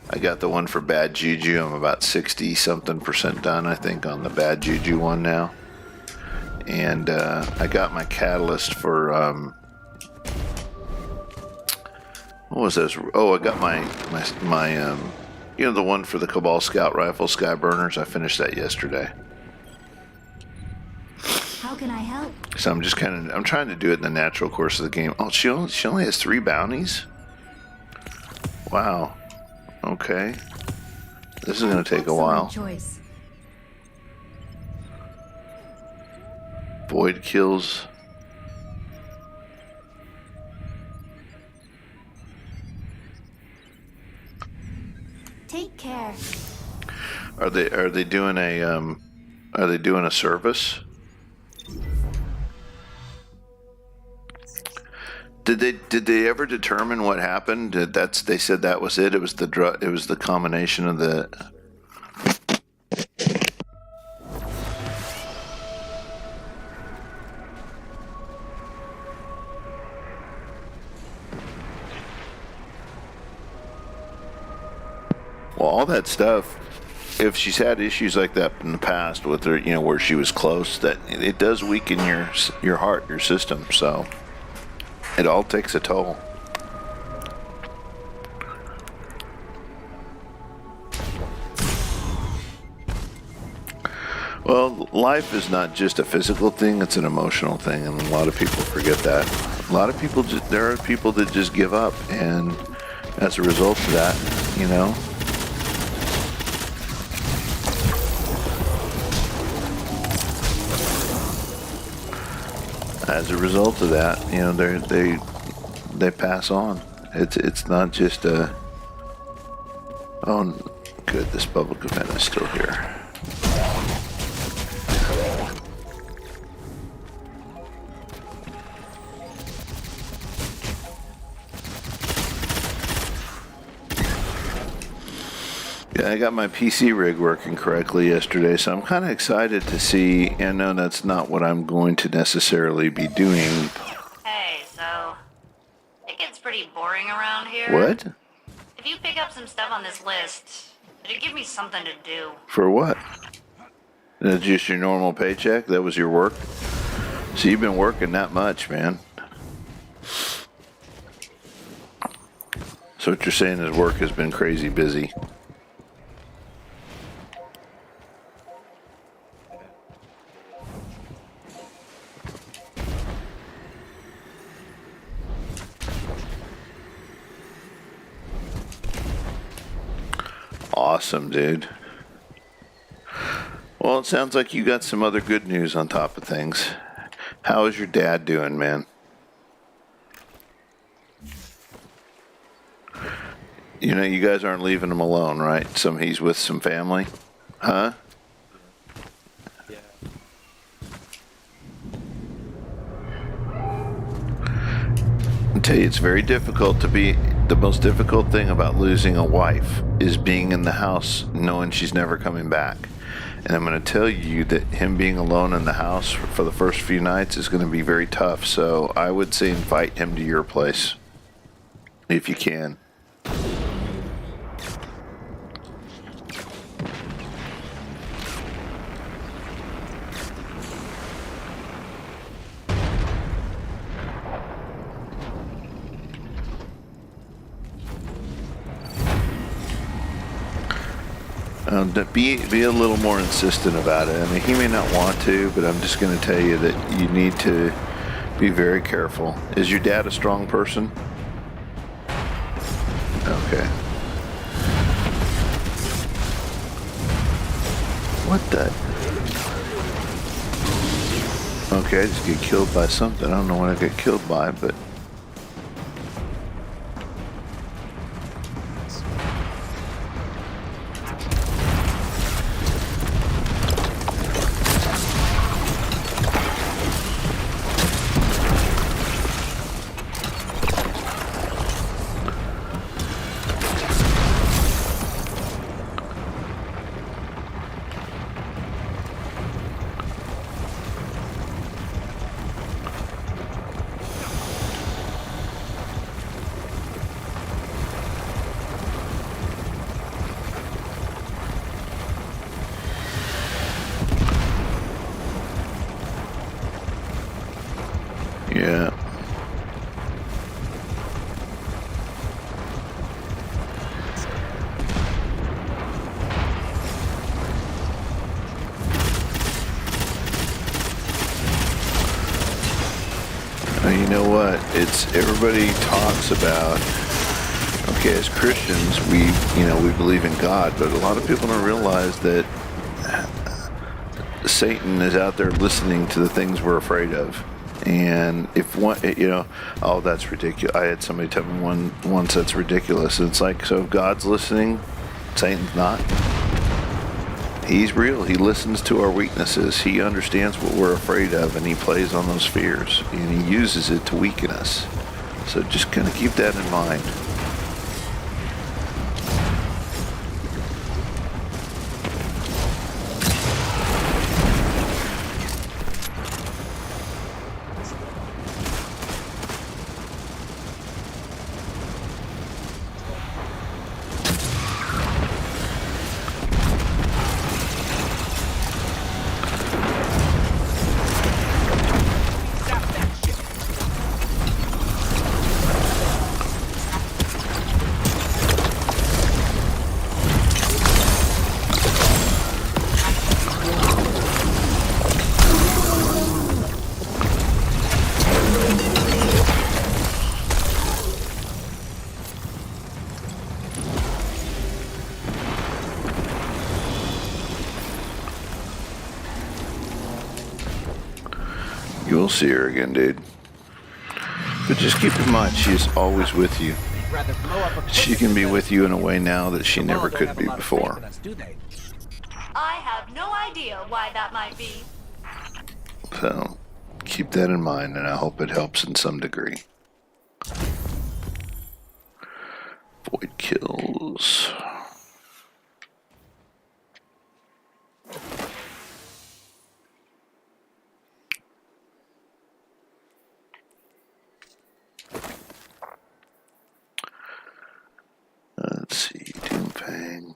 I got the one for bad juju. I'm about 60-something% done, I think, on the bad juju one now. And I got my catalyst for what was this? Oh, I got my the one for the Cabal Scout rifle, Sky Burners. I finished that yesterday. How can I help? So I'm trying to do it in the natural course of the game. Oh, she only has 3 bounties? Wow. Okay. This is going to take a while. Choice. Void kills. Take care. Are they doing a service? Did they ever determine what happened? They said that was it. It was the combination of the. Well, all that stuff. If she's had issues like that in the past with her, where she was close, that it does weaken your heart, your system. So it all takes a toll. Well, life is not just a physical thing; it's an emotional thing, and a lot of people forget that. A lot of people, there are people that just give up, and as a result of that, as a result of that, they pass on. It's not just a. Oh, good. This public event is still here. Yeah, I got my PC rig working correctly yesterday, so I'm kind of excited to see. And no, that's not what I'm going to necessarily be doing. Hey, so it gets pretty boring around here. What? If you pick up some stuff on this list, it'd give me something to do. For what? That's just your normal paycheck? That was your work? So you've been working that much, man. So what you're saying is work has been crazy busy. Awesome, dude. Well, it sounds like you got some other good news on top of things. How is your dad doing, man? You guys aren't leaving him alone, right? He's with some family? Huh? Yeah. I tell you, it's very difficult to be. The most difficult thing about losing a wife is being in the house knowing she's never coming back. And I'm going to tell you that him being alone in the house for the first few nights is going to be very tough. So I would say invite him to your place if you can. Be a little more insistent about it. I mean, he may not want to, but I'm just going to tell you that you need to be very careful. Is your dad a strong person? Okay. What the? Okay, I just get killed by something. I don't know what I get killed by, but... Yeah. You know what? Everybody talks about, okay, as Christians, we believe in God, but a lot of people don't realize that Satan is out there listening to the things we're afraid of. And if one, oh, that's ridiculous. I had somebody tell me once that's ridiculous. It's like, so if God's listening, Satan's not. He's real. He listens to our weaknesses. He understands what we're afraid of, and he plays on those fears, and he uses it to weaken us. So just kind of keep that in mind. You'll see her again, dude. But just keep in mind, she is always with you. She can be with you in a way now that she never could be before. I have no idea why that might be. So, keep that in mind, and I hope it helps in some degree. Void kills. Let's see, Doomfang.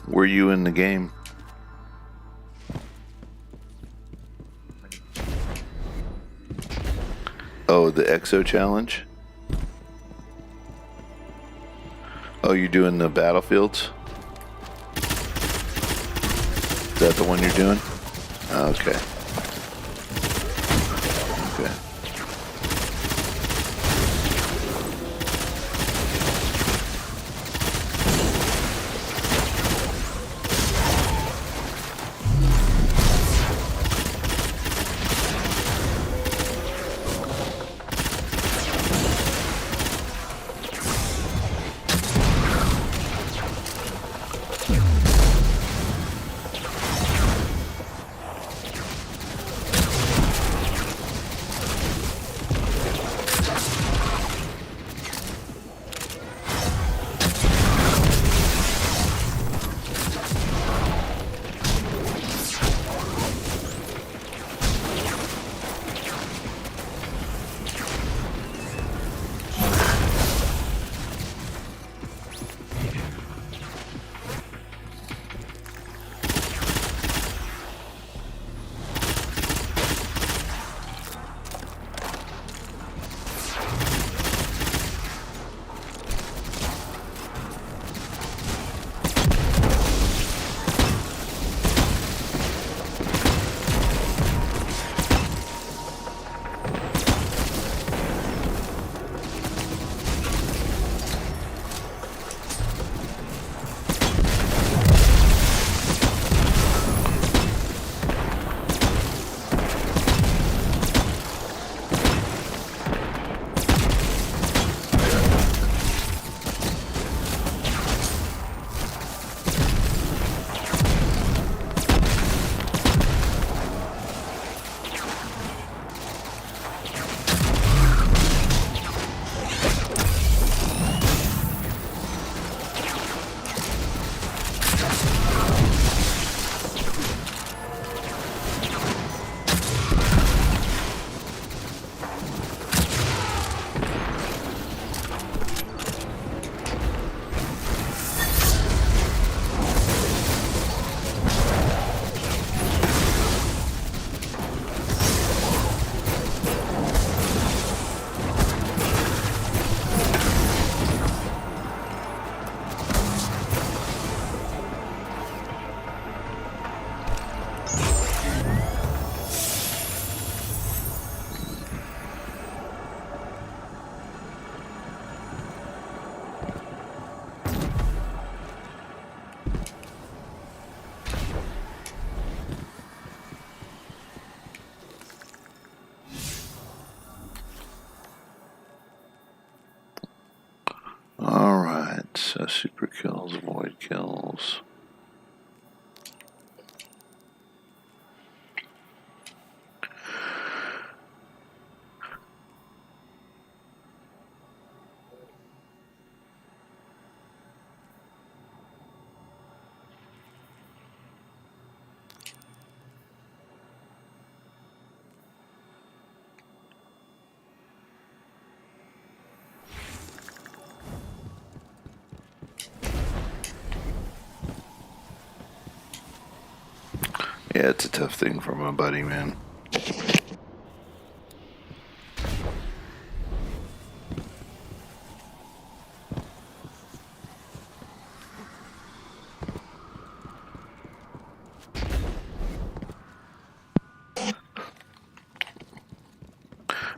Were you in the game? Oh, the Exo challenge? Oh, you're doing the battlefields? Is that the one you're doing? Okay. Okay. Assess super kills, avoid kills. Yeah, it's a tough thing for my buddy, man.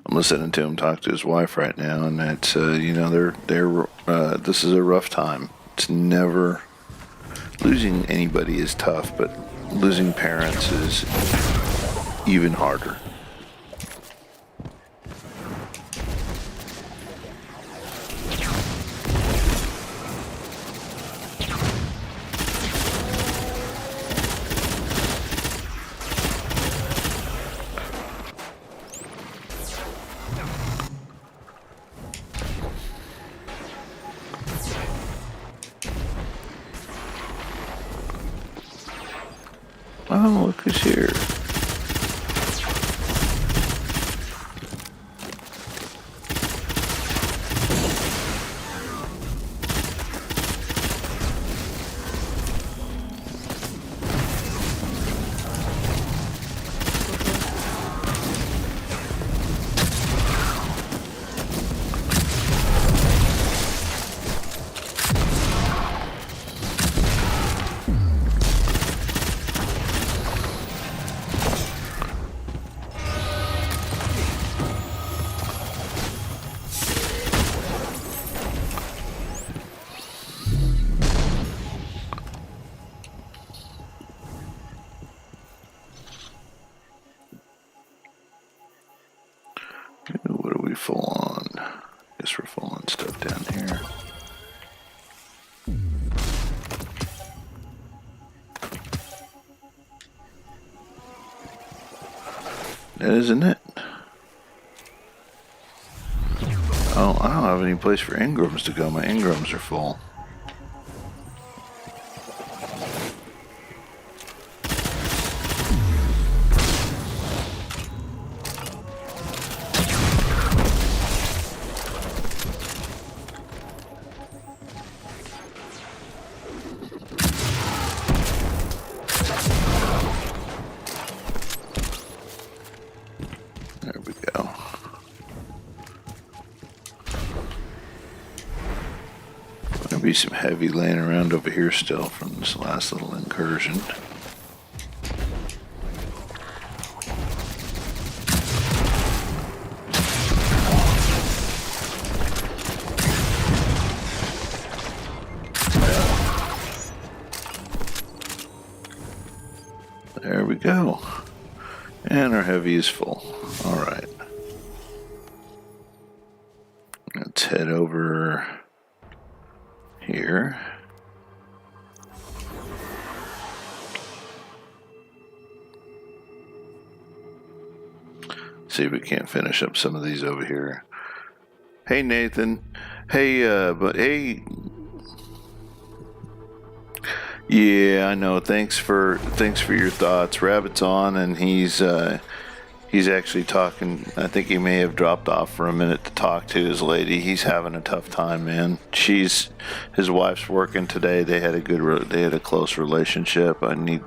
I'm listening to him talk to his wife right now, and it's you know, this is a rough time. It's never losing anybody is tough, but losing parents is even harder. Oh, look who's here. What are we full on? Guess we're full on stuff down here. That isn't it. Oh, I don't have any place for engrams to go. My engrams are full. There we go. There'll be some heavy laying around over here still from this last little incursion. There we go. And our heavy is full. All right. Let's head over here. See if we can't finish up some of these over here. Hey, Nathan. Hey, yeah, I know. Thanks for your thoughts. Rabbit's on, and he's actually talking. I think he may have dropped off for a minute to talk to his lady. He's having a tough time, man. His wife's working today. They had a close relationship. In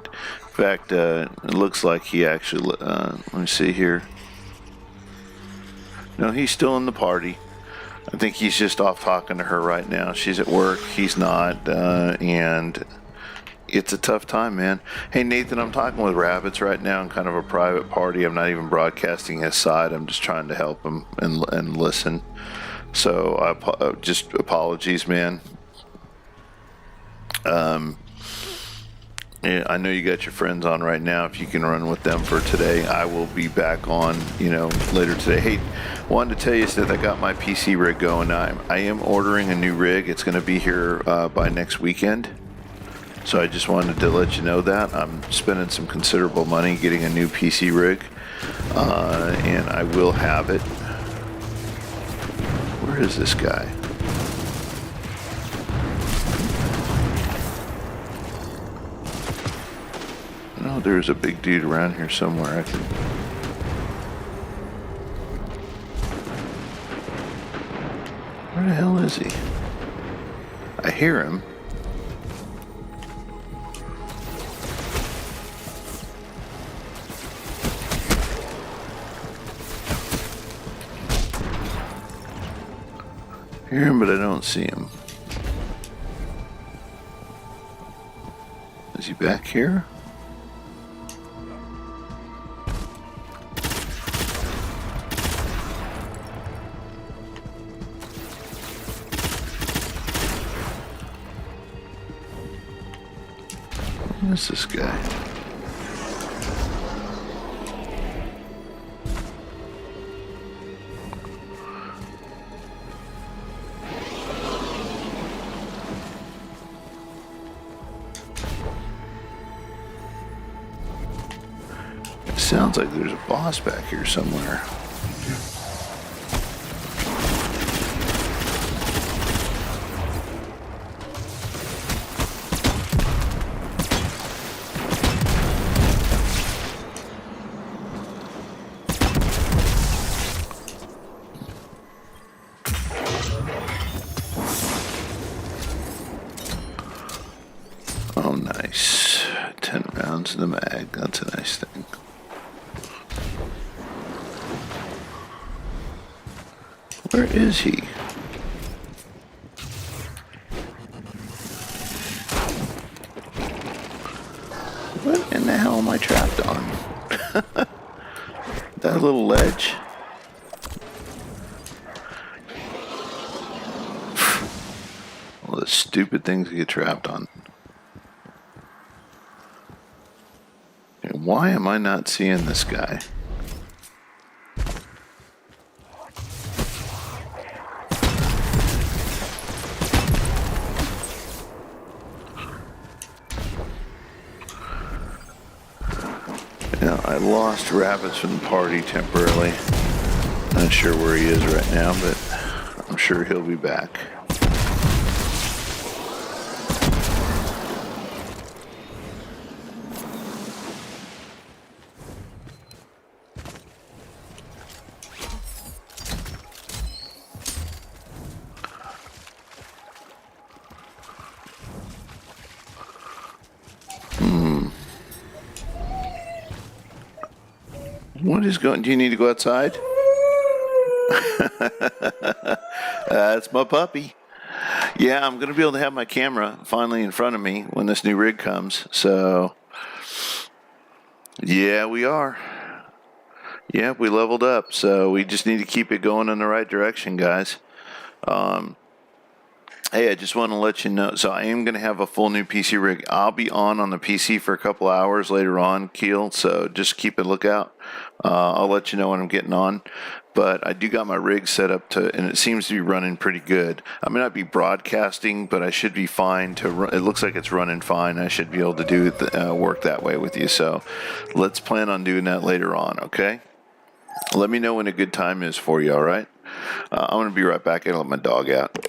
fact, it looks like he actually. Let me see here. No, he's still in the party. I think he's just off talking to her right now. She's at work. He's not, and it's a tough time, man. Hey, Nathan, I'm talking with Rabbits right now in kind of a private party. I'm not even broadcasting his side. I'm just trying to help him and listen. So just apologies, man. Yeah, I know you got your friends on right now. If you can run with them for today, I will be back on, later today. Hey, wanted to tell you that I got my PC rig going. I am ordering a new rig. It's going to be here by next weekend. So I just wanted to let you know that. I'm spending some considerable money getting a new PC rig. And I will have it. Where is this guy? No, there's a big dude around here somewhere. Where the hell is he? I hear him. Hear him, but I don't see him. Is he back here? Where's this guy? It sounds like there's a boss back here somewhere. Oh, nice. 10 rounds in the mag. That's a nice thing. Where is he? What in the hell am I trapped on? That little ledge? All the stupid things you get trapped on. And why am I not seeing this guy? I lost Rabbits from the party temporarily. Not sure where he is right now, but I'm sure he'll be back. What is going? Do you need to go outside? That's my puppy. Yeah, I'm going to be able to have my camera finally in front of me when this new rig comes. So, yeah, we are. Yeah, we leveled up. So we just need to keep it going in the right direction, guys. Hey, I just want to let you know. So I am going to have a full new PC rig. I'll be on the PC for a couple hours later on, Keel. So just keep a lookout. I'll let you know when I'm getting on. But I do got my rig set up and it seems to be running pretty good. I may not be broadcasting, but I should be fine to run. It looks like it's running fine. I should be able to do work that way with you. So let's plan on doing that later on, okay? Let me know when a good time is for you, all right? I'm going to be right back. I let my dog out.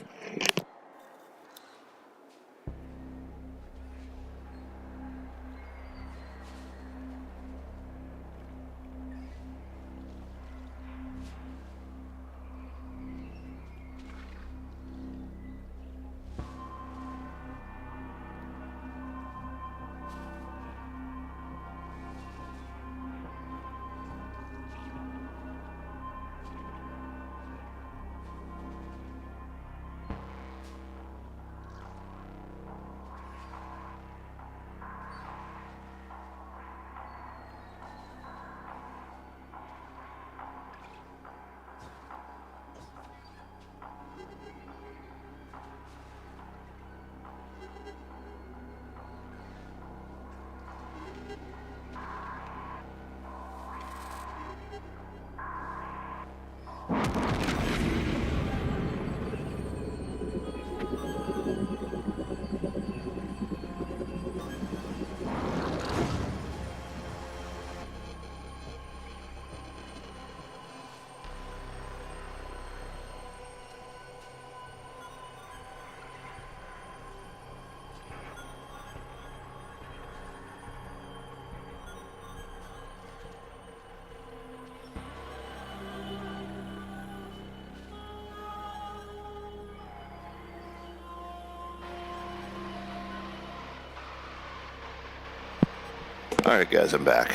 Alright guys, I'm back.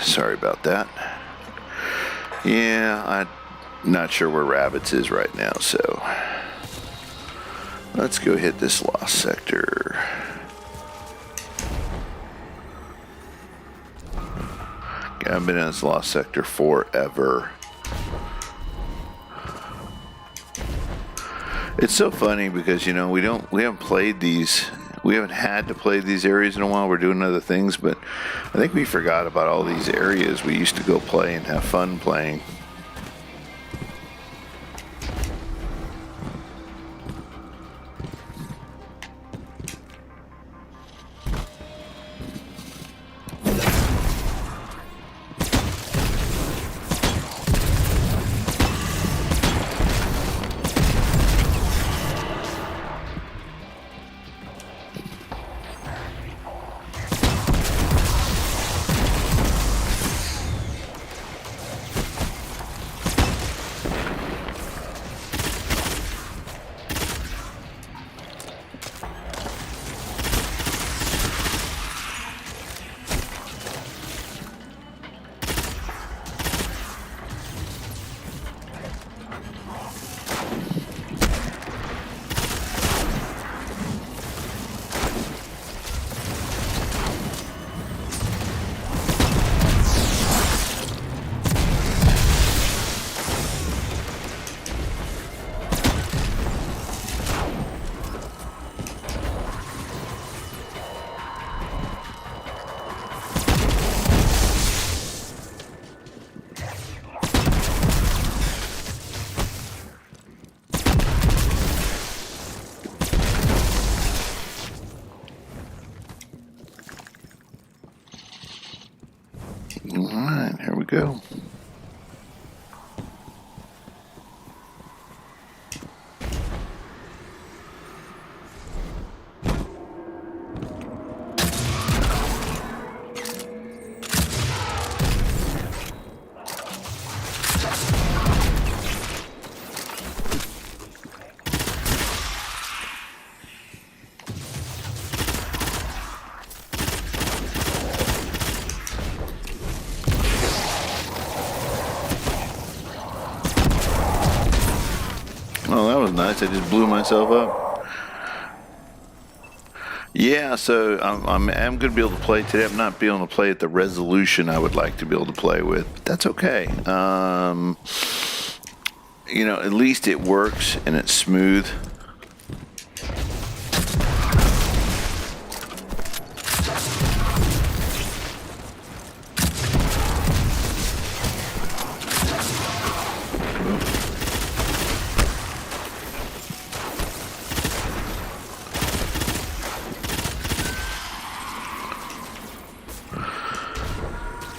Sorry about that. Yeah, I'm not sure where Rabbits is right now, so let's go hit this lost sector. I've been in this lost sector forever. It's so funny because, you know, we haven't played these, we haven't had to play these areas in a while. We're doing other things, but I think we forgot about all these areas we used to go play and have fun playing. Alright, here we go. Oh, that was nice. I just blew myself up. Yeah, so I'm going to be able to play today. I'm not being able to play at the resolution I would like to be able to play with, but that's okay. You know, at least it works and it's smooth.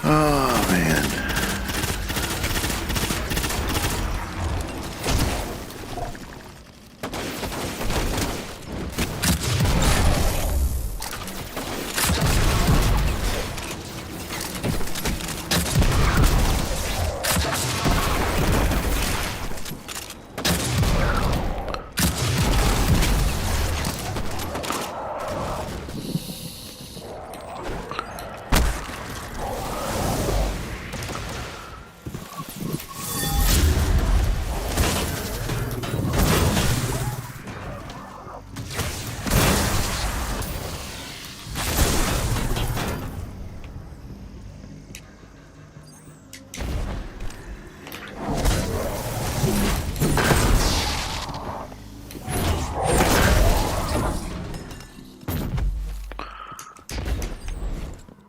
Oh, man.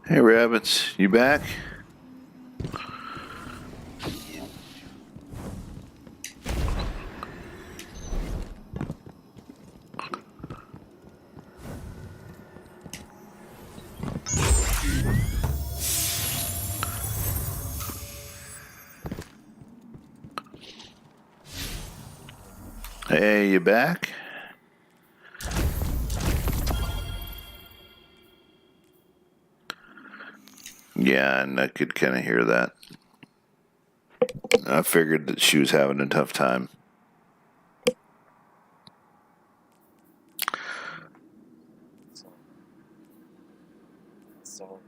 Hey, Rabbits, you back? Hey, you back? Yeah, and I could kind of hear that. I figured that she was having a tough time. So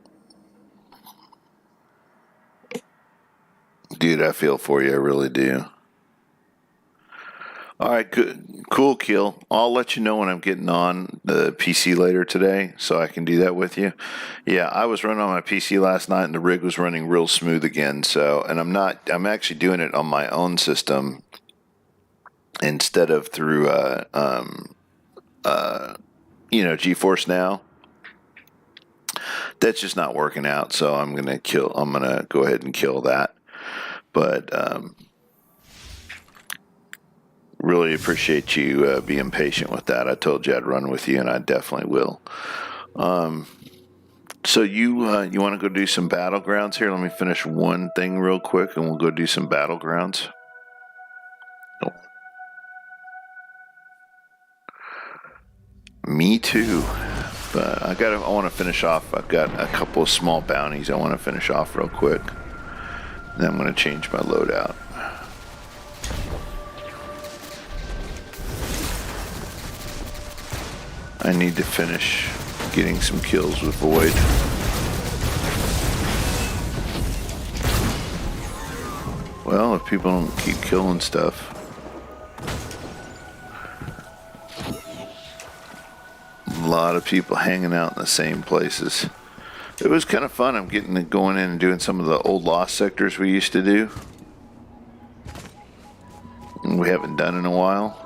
dude. I feel for you. I really do. All right, good, cool, Kill. I'll let you know when I'm getting on the PC later today, so I can do that with you. Yeah, I was running on my PC last night, and the rig was running real smooth again. So, and I'm actually doing it on my own system instead of through, GeForce Now. That's just not working out. So I'm gonna go ahead and kill that. But really appreciate you being patient with that. I told you I'd run with you, and I definitely will. So you want to go do some battlegrounds here? Let me finish one thing real quick, and we'll go do some battlegrounds. Oh. Me too. But I want to finish off. I've got a couple of small bounties I want to finish off real quick. Then I'm going to change my loadout. I need to finish getting some kills with Void. Well, if people don't keep killing stuff. A lot of people hanging out in the same places. It was kind of fun. I'm going in and doing some of the old lost sectors we used to do. We haven't done in a while.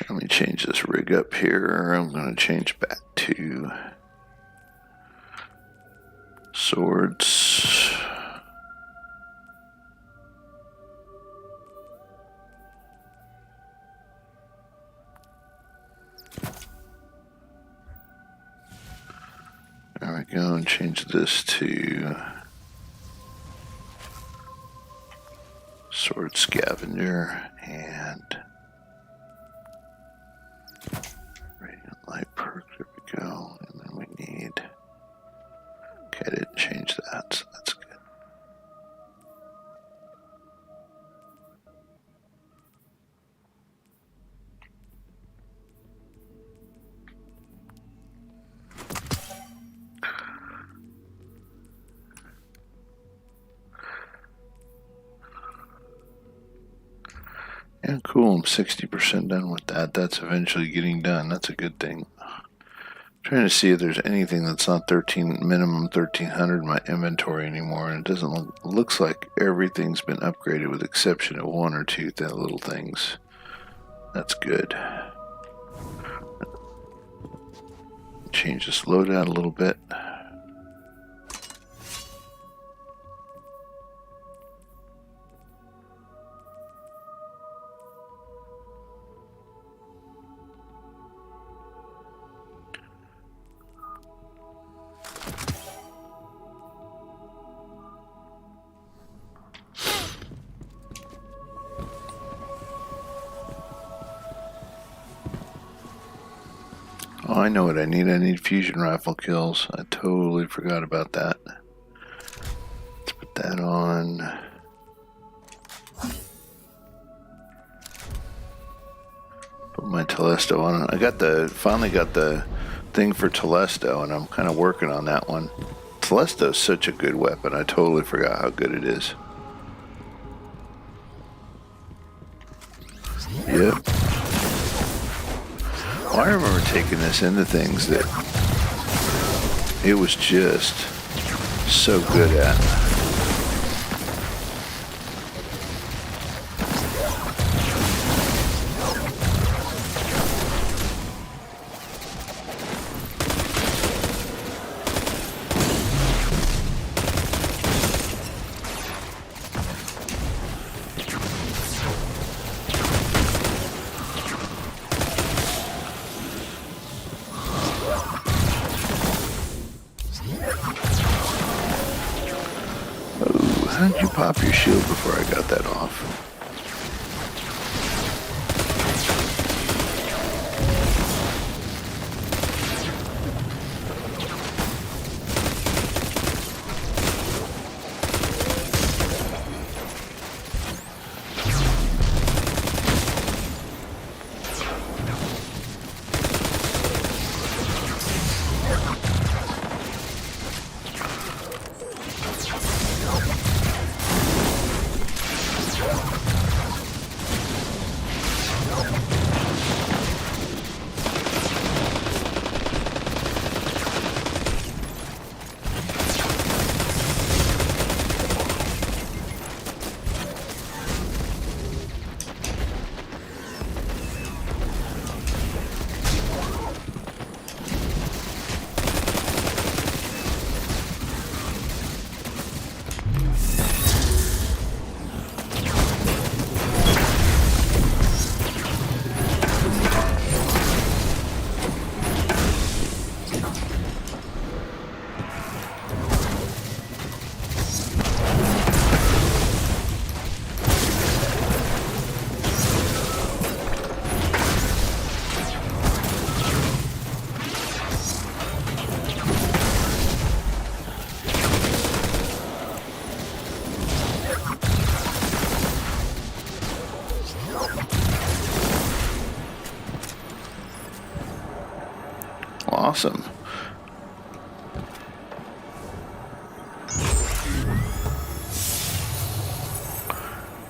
Let me change this rig up here. I'm going to change back to swords. There we go, and change this to sword scavenger and radiant light perk. There we go, and then we need. Okay, I didn't change that, so that's good. Yeah, cool. I'm 60% done with that. That's eventually getting done. That's a good thing. Trying to see if there's anything that's not minimum 1300 in my inventory anymore, and it doesn't looks like everything's been upgraded with exception of one or two little things. That's good. Change this loadout a little bit. Oh, I know what I need. I need fusion rifle kills. I totally forgot about that. Let's put that on. Put my Telesto on it. Finally got the thing for Telesto, and I'm kind of working on that one. Telesto is such a good weapon. I totally forgot how good it is. Yep. I remember taking this into things that it was just so good at. How did you pop your shield before I got that off? awesome.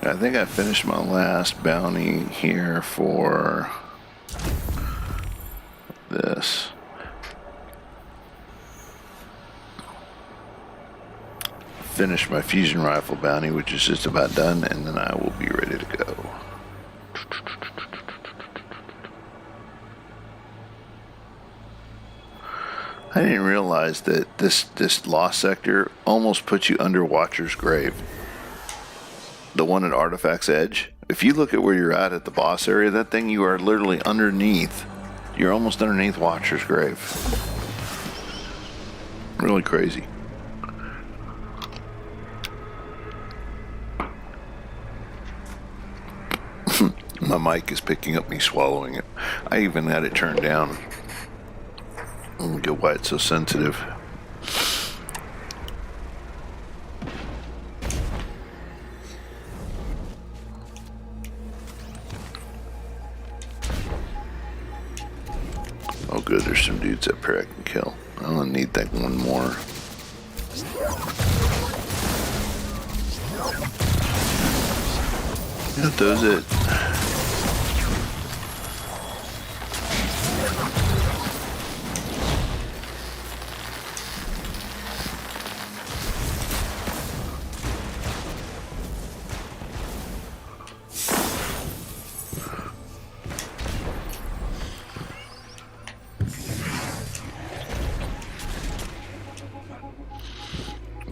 I think I finished my last bounty here for this. Finish my fusion rifle bounty, which is just about done, and then I will be ready to go. I didn't realize that this lost sector almost puts you under Watcher's grave. The one at Artifact's Edge. If you look at where you're at the boss area, that thing, you are literally underneath. You're almost underneath Watcher's grave. Really crazy. My mic is picking up me swallowing it. I even had it turned down. I don't get why it's so sensitive. Oh good, there's some dudes up here I can kill. I only need that one more. That does it.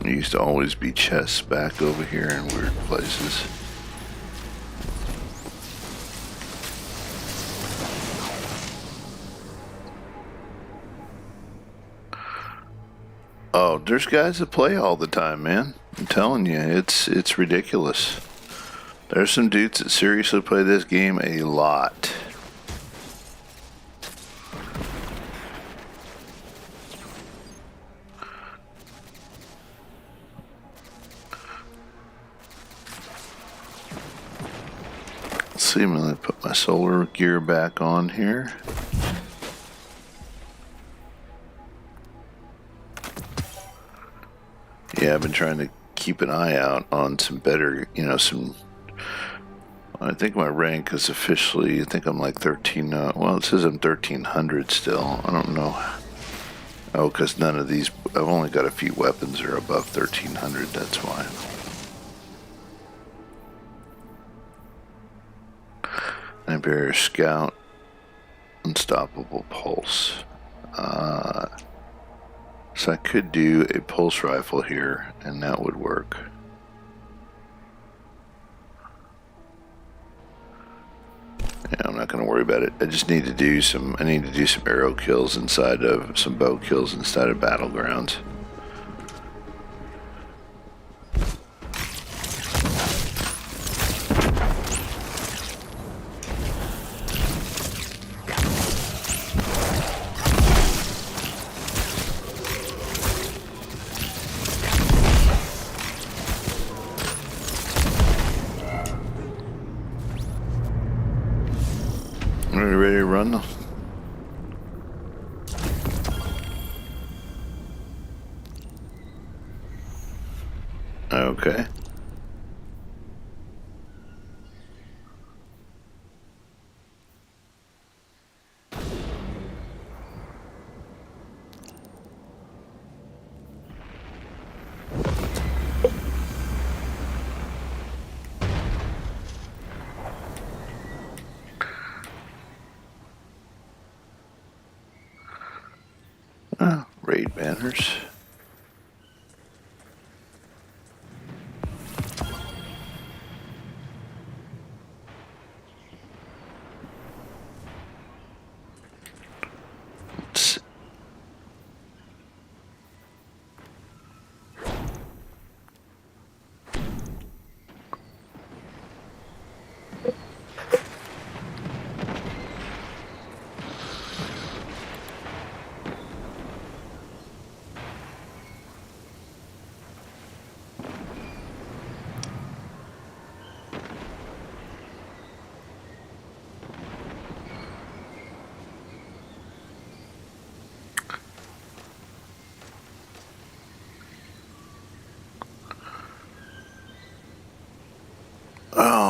There used to always be chests back over here in weird places. Oh, there's guys that play all the time, man. I'm telling you, it's ridiculous. There's some dudes that seriously play this game a lot. Let's see, I'm gonna put my solar gear back on here. Yeah, I've been trying to keep an eye out on some better, I think my rank is officially, I think I'm like 13, well, it says I'm 1300 still. I don't know. Oh, because none of these, I've only got a few weapons that are above 1300, that's why. Nightmare Scout, Unstoppable Pulse. So I could do a pulse rifle here, and that would work. Yeah, I'm not going to worry about it. I just need to do some. I need to do some arrow kills inside of some bow kills inside of battlegrounds. Are you ready to run? Okay. Raid banners. Let's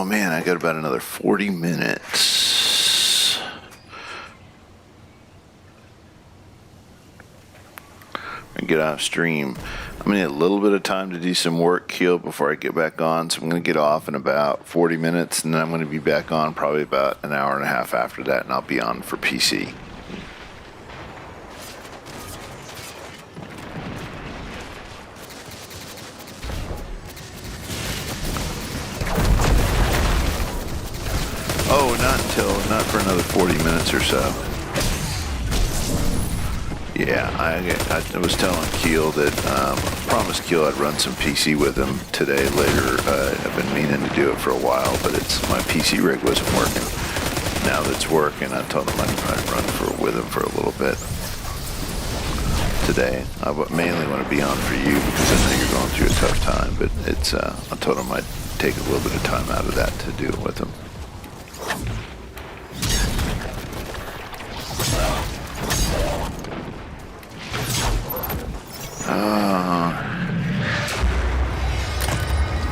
Oh man, I got about another 40 minutes. I get off stream. I'm gonna need a little bit of time to do some work, Keel, before I get back on. So I'm gonna get off in about 40 minutes, and then I'm gonna be back on probably about an hour and a half after that, and I'll be on for PC. Oh, not for another 40 minutes or so. Yeah, I was telling Keel that I promised Keel I'd run some PC with him today later. I've been meaning to do it for a while, but my PC rig wasn't working. Now that it's working, I told him I'd run with him for a little bit today. I mainly want to be on for you because I know you're going through a tough time, but I told him I'd take a little bit of time out of that to do it with him.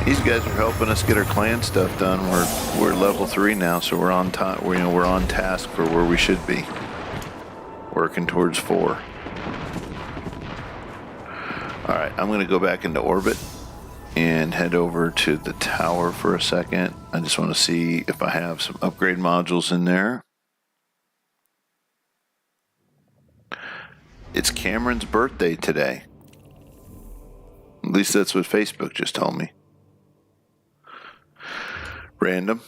These guys are helping us get our clan stuff done. We're level 3 now, so we're on time. We're on task for where we should be. Working towards 4. All right, I'm going to go back into orbit and head over to the tower for a second. I just want to see if I have some upgrade modules in there. It's Cameron's birthday today. At least that's what Facebook just told me. Random.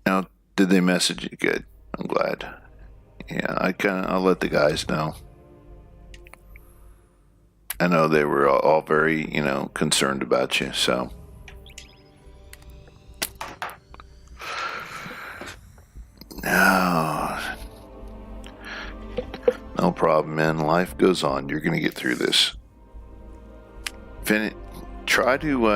Now, did they message you? Good. I'm glad. Yeah, I'll let the guys know. I know they were all very, concerned about you, so. No problem, man. Life goes on. You're going to get through this. Try to,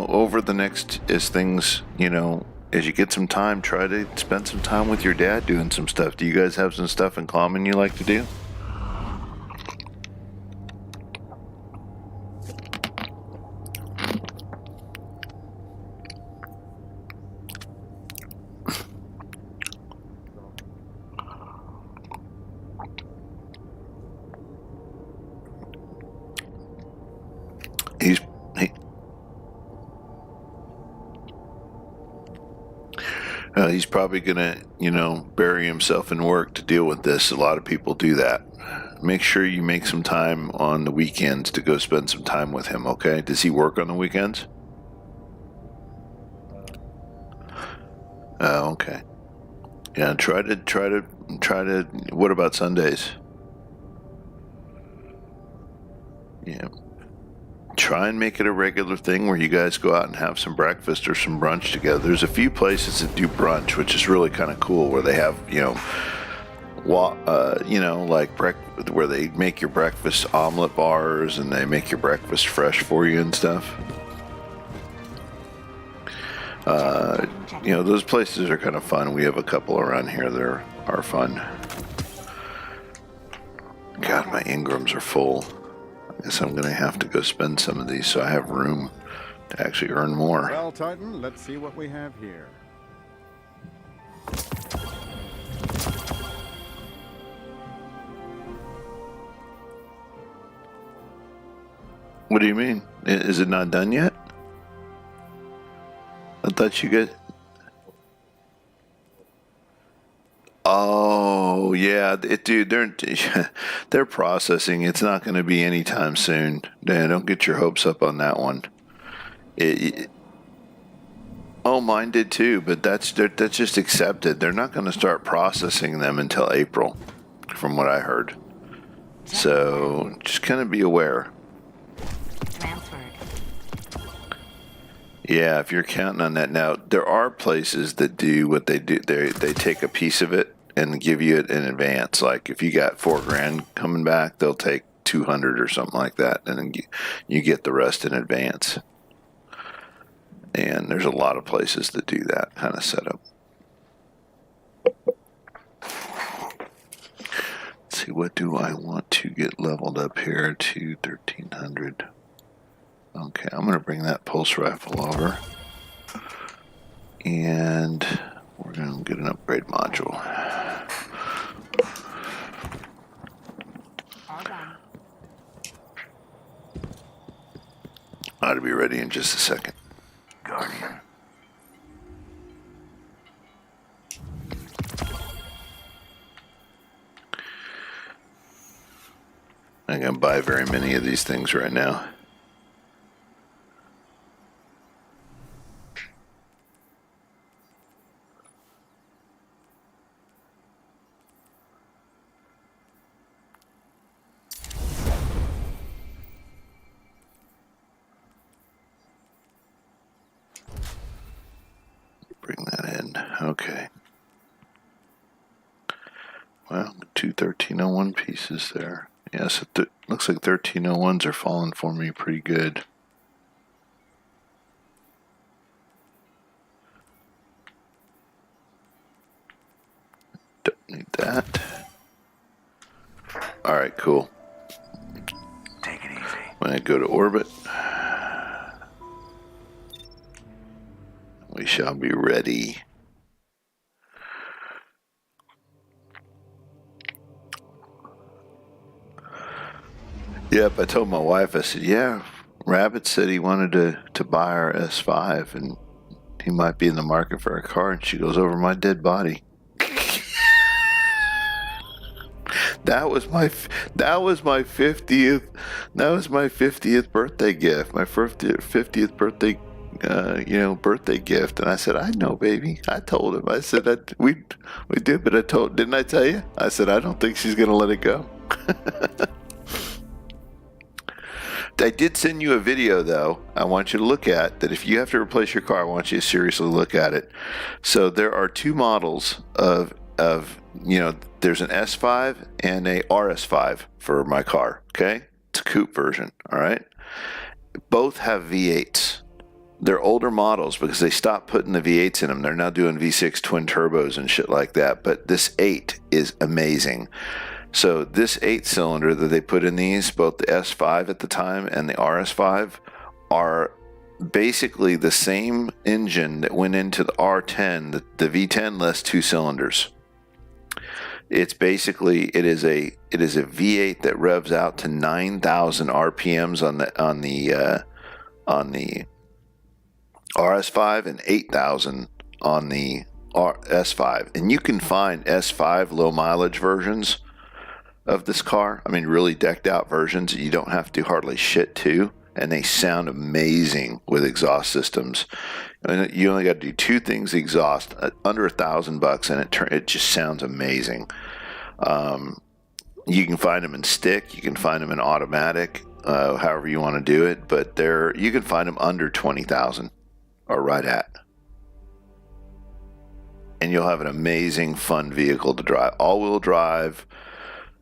over the next, as things, as you get some time, try to spend some time with your dad doing some stuff. Do you guys have some stuff in common you like to do? He's probably going to, bury himself in work to deal with this. A lot of people do that. Make sure you make some time on the weekends to go spend some time with him, okay? Does he work on the weekends? Oh, okay. Yeah, try to, what about Sundays? Yeah. Try and make it a regular thing where you guys go out and have some breakfast or some brunch together. There's a few places that do brunch, which is really kind of cool, where they have, where they make your breakfast omelet bars and they make your breakfast fresh for you and stuff. Those places are kind of fun. We have a couple around here that are fun. God, my Ingrams are full. I guess I'm going to have to go spend some of these so I have room to actually earn more. Well, Titan, let's see what we have here. What do you mean? Is it not done yet? I thought you guys... Oh, yeah, dude, they're processing. It's not going to be anytime soon. Don't get your hopes up on that one. Oh, mine did too, but that's just accepted. They're not going to start processing them until April, from what I heard. So just kind of be aware. Transferred. Yeah, if you're counting on that. Now, there are places that do what they do. They take a piece of it and give you it in advance. Like if you got $4,000 coming back, they'll take 200 or something like that, and then you get the rest in advance. And there's a lot of places that do that kind of setup. Let's see, what do I want to get leveled up here to 1300? Okay, I'm going to bring that pulse rifle over. And we're going to get an upgrade module. All done. Ought to be ready in just a second. Guardian. I'm going to buy very many of these things right now. Bring that in. Okay. Well, two 1301 pieces there. Yes, it looks like 1301s are falling for me pretty good. Don't need that. Alright, cool. Take it easy. When I go to orbit, we shall be ready. Yep, I told my wife, I said, yeah, Rabbit said he wanted to buy our S5 and he might be in the market for a car. And she goes, over my dead body. That was my 50th birthday gift. My 50th birthday birthday gift. And I said, I know, baby. I told him. I said that we did, but didn't I tell you? I said, I don't think she's gonna let it go. I did send you a video, though, I want you to look at, that if you have to replace your car, I want you to seriously look at it. So there are two models of there's an S5 and a RS5 for my car, okay? It's a coupe version, all right? Both have V8s. They're older models because they stopped putting the V8s in them. They're now doing V6 twin turbos and shit like that, but this 8 is amazing. So this 8-cylinder that they put in these, both the S5 at the time and the RS5, are basically the same engine that went into the R10, the V10 less 2 cylinders. It's basically it is a V8 that revs out to 9,000 RPMs on the RS5 and 8,000 on the S5, and you can find S5 low mileage versions of this car. I mean, really decked out versions that you don't have to hardly shit to, and they sound amazing with exhaust systems. And you only got to do two things: exhaust under $1,000, and it just sounds amazing. You can find them in stick, you can find them in automatic, however you want to do it, but you can find them under 20,000 or right at. And you'll have an amazing, fun vehicle to drive. All-wheel drive.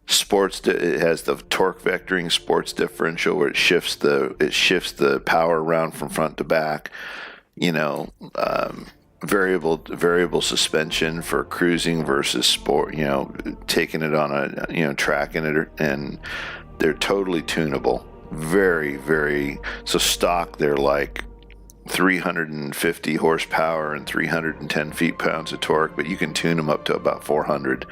It has the torque vectoring sports differential where it shifts the power around from front to back. Variable suspension for cruising versus sport. Taking it on a tracking it, and they're totally tunable. Very, very. So stock, they're like 350 horsepower and 310 feet-pounds of torque, but you can tune them up to about 400.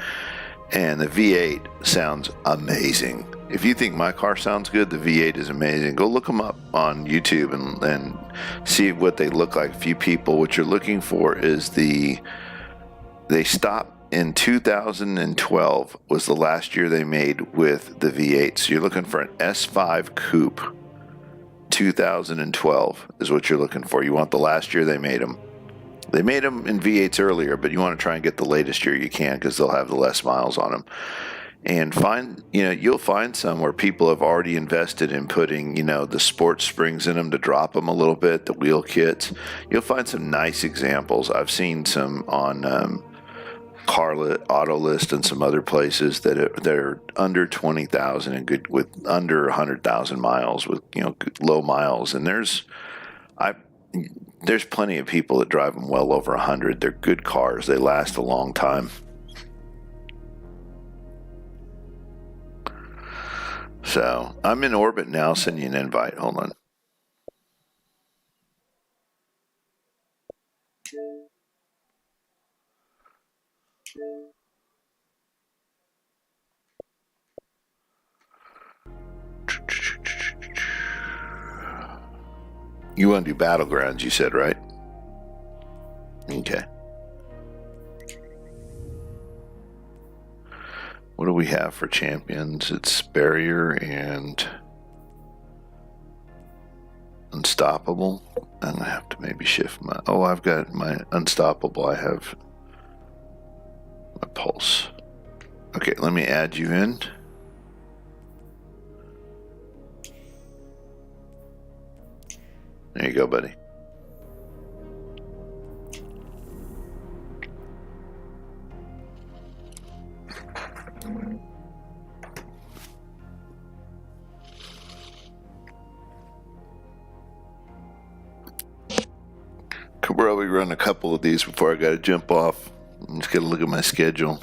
And the V8 sounds amazing. If you think my car sounds good, the V8 is amazing. Go look them up on YouTube and see what they look like. A few people, what you're looking for is they stopped in 2012 was the last year they made with the V8. So you're looking for an S5 coupe. 2012 is what you're looking for. You want the last year they made them. They made them in V8s earlier, but you want to try and get the latest year you can because they'll have the less miles on them. And you'll find some where people have already invested in putting, the sports springs in them to drop them a little bit, the wheel kits. You'll find some nice examples. I've seen some on Auto List and some other places that are under 20,000 and good with under 100,000 miles with, low miles. And there's plenty of people that drive them well over 100. They're good cars. They last a long time. So I'm in orbit now. I'll send you an invite. Hold on. You want to do battlegrounds, you said, right? Okay. What do we have for champions? It's barrier and unstoppable. I'm gonna have to maybe shift my. Oh, I've got my unstoppable. I have my pulse. Okay, let me add you in. There you go, buddy. Could probably run a couple of these before I got to jump off. I'm just going to look at my schedule.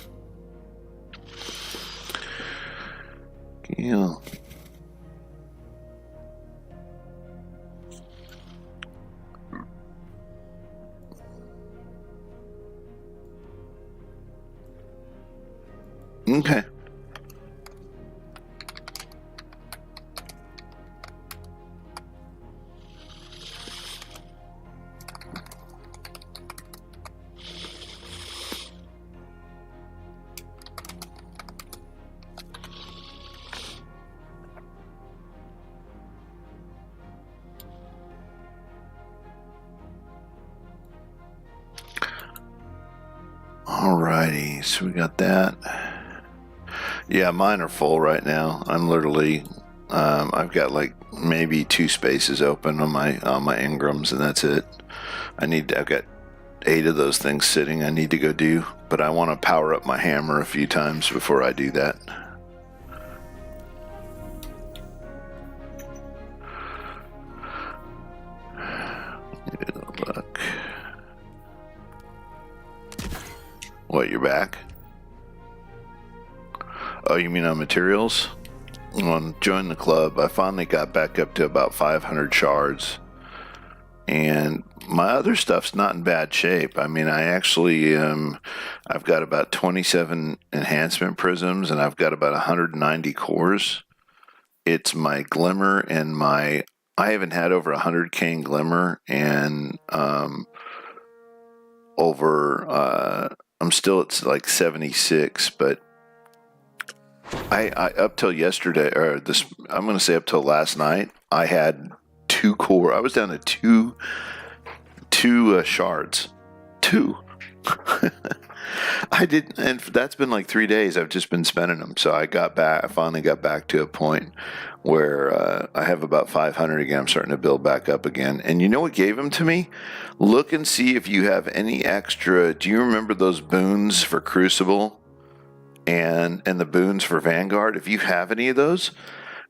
Yeah. Okay. Alrighty, so we got that. Yeah, mine are full right now. I'm literally, I've got like maybe 2 spaces open on my Ingrams, and that's it. I've got 8 of those things sitting I need to go do, but I want to power up my hammer a few times before I do that. Look. What, you're back? Oh, you mean on materials? On join the club, I finally got back up to about 500 shards. And my other stuff's not in bad shape. I mean, I actually, I've got about 27 enhancement prisms, and I've got about 190 cores. It's my glimmer and I haven't had over 100k in glimmer, and I'm still at like 76, but I up till yesterday, or this, I'm going to say up till last night, I had 2 core. I was down to two shards. 2. I didn't, and that's been like 3 days. I've just been spending them. So I finally got back to a point where I have about 500 again. I'm starting to build back up again. And you know what gave them to me? Look and see if you have any extra. Do you remember those boons for Crucible and the boons for Vanguard? If you have any of those,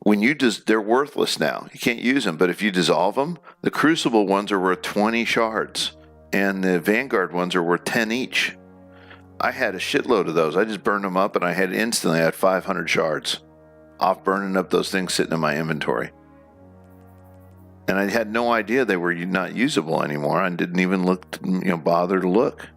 they're worthless now. You can't use them. But if you dissolve them, the Crucible ones are worth 20 shards, and the Vanguard ones are worth 10 each. I had a shitload of those. I just burned them up, and I had 500 shards off burning up those things sitting in my inventory. And I had no idea they were not usable anymore. I didn't even bother to look.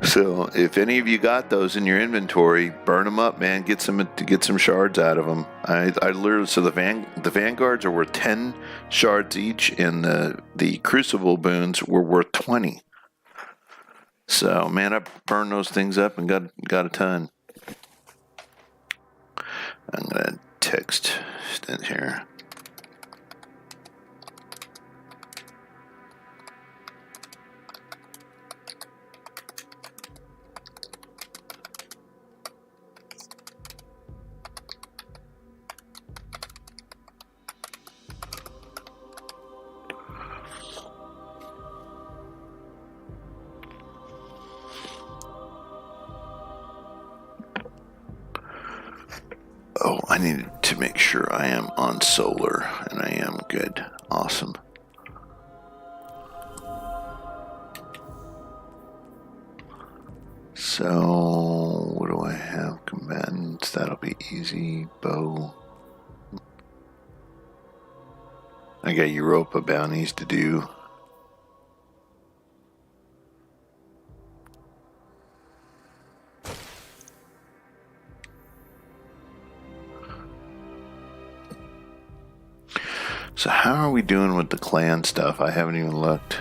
So if any of you got those in your inventory, burn them up, man. Get some shards out of them. I literally, so the Vanguards are worth 10 shards each, and the Crucible boons were worth 20. So man, I burned those things up and got a ton. I'm gonna text in here. Oh, I needed to make sure I am on solar, and I am good. Awesome. So, what do I have? Combatants, that'll be easy. Bow. I got Europa bounties to do. So how are we doing with the clan stuff? I haven't even looked.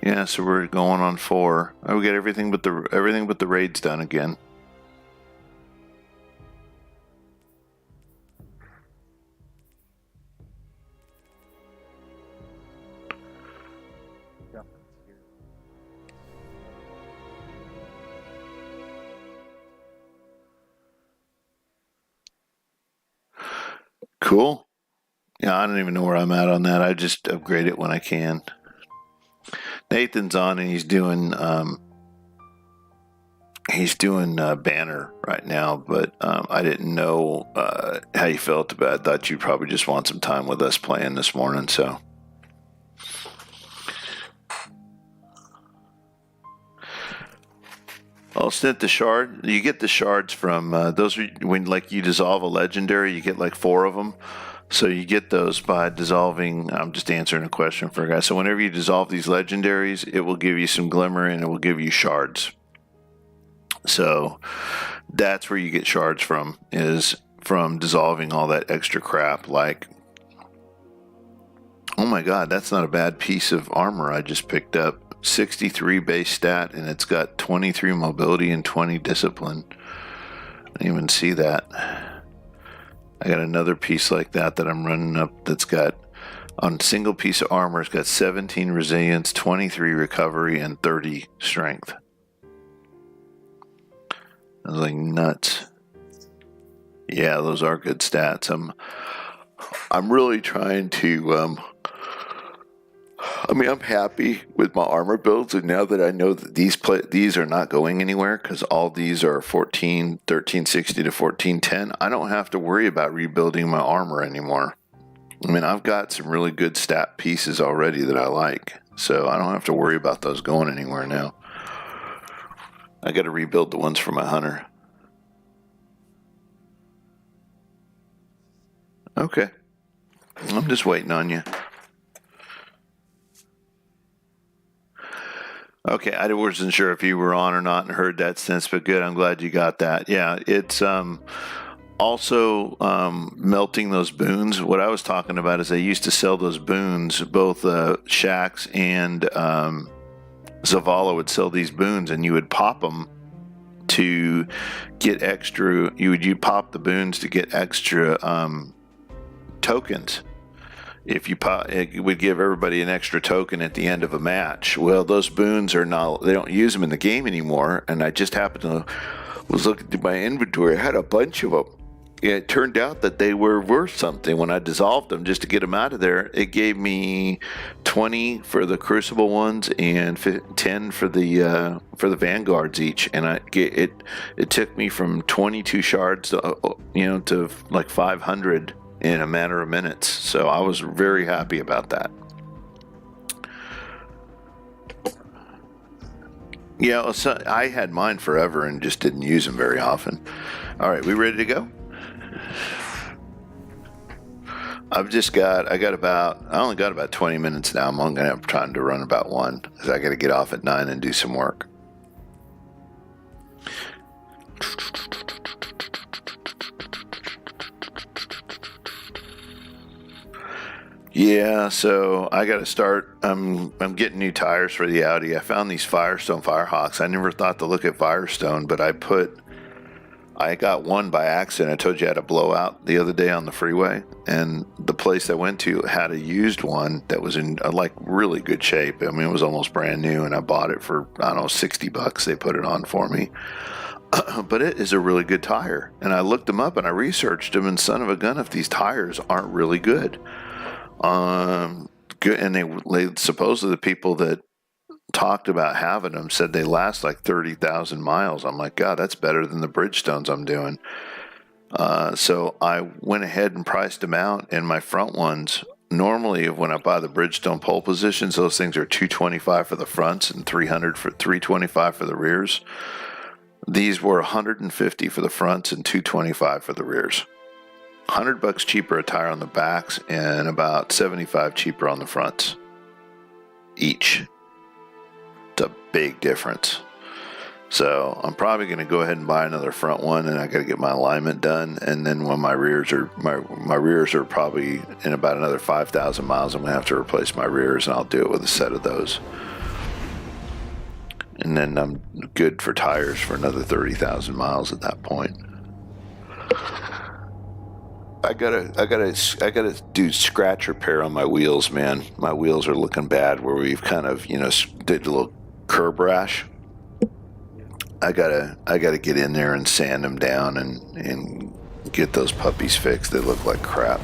Yeah, so we're going on 4. Oh, we got everything but the raids done again. Cool. Yeah, I don't even know where I'm at on that. I just upgrade it when I can. Nathan's on and he's doing banner right now, but I didn't know how you felt about it. I thought you'd probably just want some time with us playing this morning, so. I'll snip the shard. You get the shards from those when like you dissolve a legendary, you get like 4 of them. So you get those by dissolving. I'm just answering a question for a guy. So whenever you dissolve these legendaries, it will give you some glimmer and it will give you shards. So that's where you get shards from, is from dissolving all that extra crap. Like, oh my god, that's not a bad piece of armor I just picked up. 63 base stat, and it's got 23 mobility and 20 discipline. I didn't even see that. I got another piece like that I'm running up that's got, on a single piece of armor, it's got 17 resilience, 23 recovery, and 30 strength. I was like, nuts. Yeah, those are good stats. I'm really trying to I'm happy with my armor builds, and now that I know that these are not going anywhere because all these are 1360 to 1410, I don't have to worry about rebuilding my armor anymore. I've got some really good stat pieces already that I like, so I don't have to worry about those going anywhere now. I got to rebuild the ones for my hunter. Okay. I'm just waiting on you. Okay, I wasn't sure if you were on or not and heard that sense, but good. I'm glad you got that. Yeah, it's also melting those boons. What I was talking about is I used to sell those boons, both Shax and Zavala would sell these boons, and you would pop them to get extra. You pop the boons to get extra tokens. If you pop, it would give everybody an extra token at the end of a match. Well, those boons are not, they don't use them in the game anymore. And I just happened to was looking through my inventory. I had a bunch of them. It turned out that they were worth something. When I dissolved them just to get them out of there, it gave me 20 for the Crucible ones and 10 for the Vanguards each. And it took me from 22 shards to like 500 in a matter of minutes. So I was very happy about that. Yeah, so I had mine forever and just didn't use them very often. All right, we ready to go? I only got about 20 minutes now. I'm only going to have time to run about 1 because I got to get off at 9 and do some work. Yeah, so I got to start. I'm getting new tires for the Audi. I found these Firestone Firehawks. I never thought to look at Firestone, but I got one by accident. I told you I had a blowout the other day on the freeway, and the place I went to had a used one that was in like really good shape. It was almost brand new, and I bought it for, I don't know, $60. They put it on for me. But it is a really good tire. And I looked them up and I researched them, and son of a gun, if these tires aren't really good. Good, and they supposedly the people that talked about having them said they last like 30,000 miles. I'm like, God, that's better than the Bridgestones I'm doing. So I went ahead and priced them out, and my front ones, normally when I buy the Bridgestone pole positions, those things are $225 for the fronts and $325 for the rears. These were $150 for the fronts and $225 for the rears. $100 cheaper a tire on the backs and about $75 cheaper on the fronts each. It's a big difference. So I'm probably going to go ahead and buy another front one, and I got to get my alignment done. And then when my rears are probably in about another 5,000 miles, I'm going to have to replace my rears, and I'll do it with a set of those. And then I'm good for tires for another 30,000 miles at that point. I gotta do scratch repair on my wheels, man. My wheels are looking bad where we've kind of, did a little curb rash. I gotta get in there and sand them down and get those puppies fixed. They look like crap.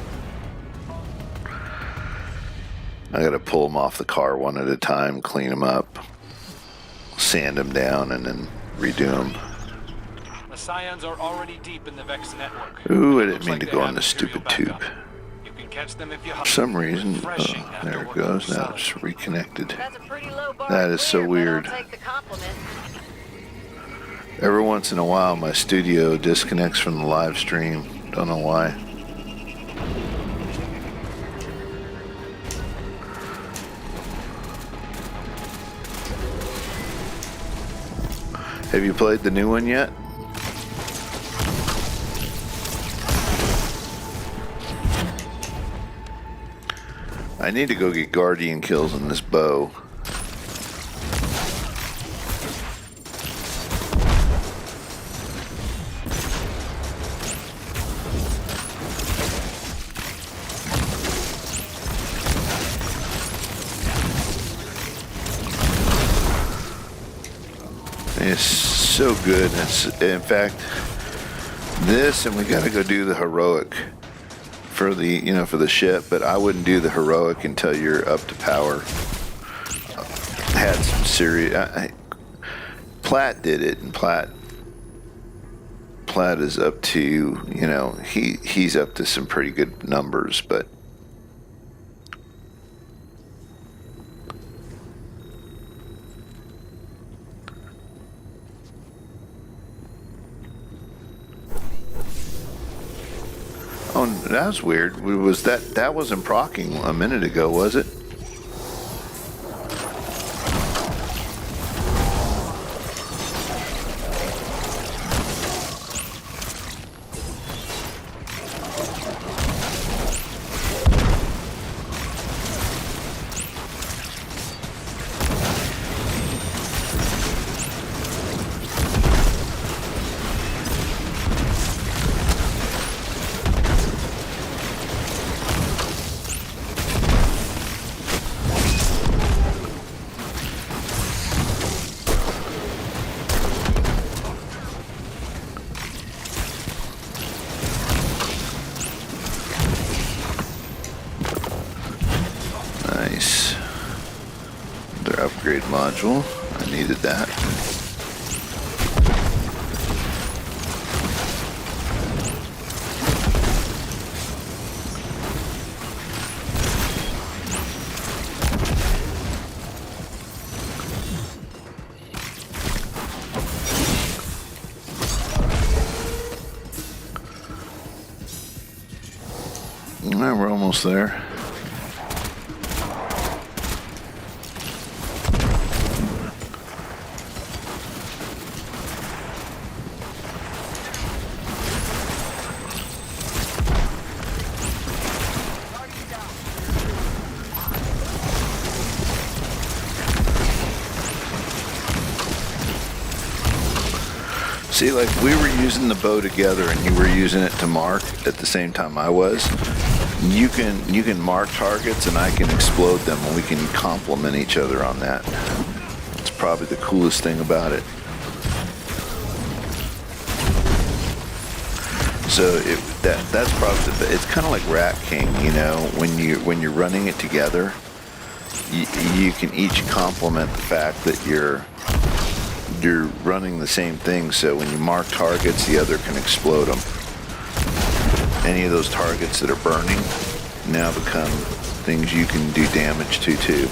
I gotta pull them off the car one at a time, clean them up, sand them down, and then redo them. The Scions are already deep in the Vex network. Ooh, I didn't mean to go on this stupid tube. You can catch them if you For some reason, there it goes. Now it's reconnected. That is so weird. Every once in a while, my studio disconnects from the live stream. Don't know why. Have you played the new one yet? I need to go get Guardian kills on this bow. It's so good. In fact, this, and we got to go do the heroic for the ship, but I wouldn't do the heroic until you're up to power. Had some serious. Platt did it, and Platt is up to, he's up to some pretty good numbers, but oh, that was weird. Was that wasn't proccing a minute ago, was it? Nice. Their upgrade module. I needed that. All right, we're almost there. See, like we were using the bow together and you were using it to mark at the same time I was. You can mark targets and I can explode them and we can complement each other on that. It's probably the coolest thing about it. So that's probably it's kind of like Rat King, when you're running it together, you can each complement the fact that you're running the same thing, so when you mark targets, the other can explode them. Any of those targets that are burning now become things you can do damage to too.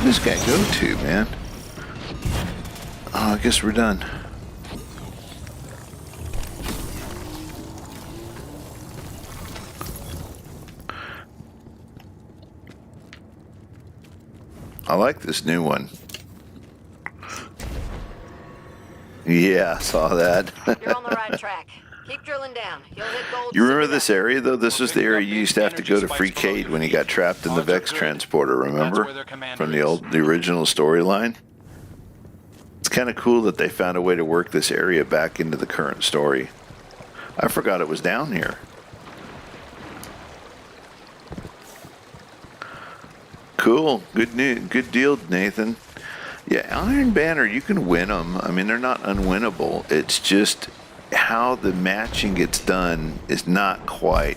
Where'd this guy go to, man? Oh, I guess we're done. I like this new one. Yeah, I saw that. You're on the right track. Keep drilling down. You'll hit gold. You remember this area, though? This was the area you used to have to go to free Cade when he got trapped in the Vex transporter, remember? From the original storyline? It's kind of cool that they found a way to work this area back into the current story. I forgot it was down here. Cool. Good deal, Nathan. Yeah, Iron Banner, you can win them. I mean, they're not unwinnable. It's just how the matching gets done is not quite.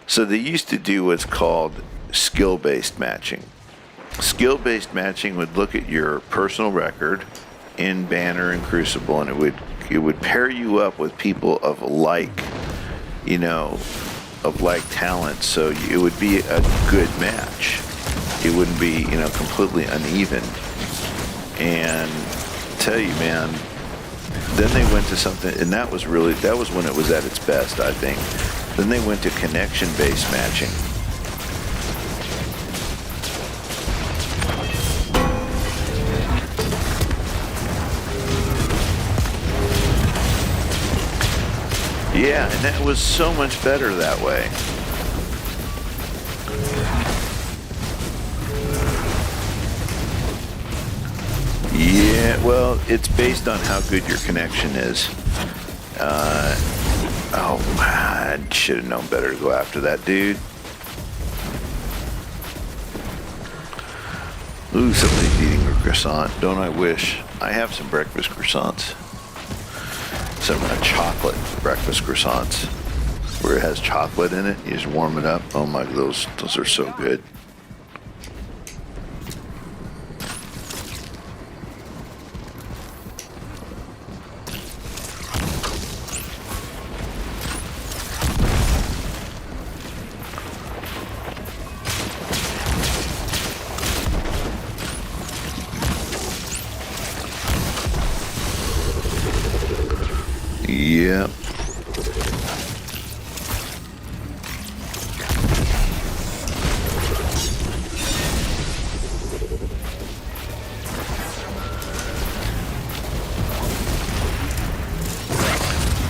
So they used to do what's called skill-based matching. Skill-based matching would look at your personal record in Banner and Crucible, and it would pair you up with people of like, of like talent. So it would be a good match. It wouldn't be, completely uneven. And tell you, man, then they went to something, and that was when it was at its best, I think. Then they went to connection-based matching. Yeah, and that was so much better that way. Yeah, well, it's based on how good your connection is. I should have known better to go after that dude. Ooh, somebody's eating a croissant. Don't I wish? I have some breakfast croissants. Some chocolate breakfast croissants where it has chocolate in it. You just warm it up. Oh my, those are so good. Yep.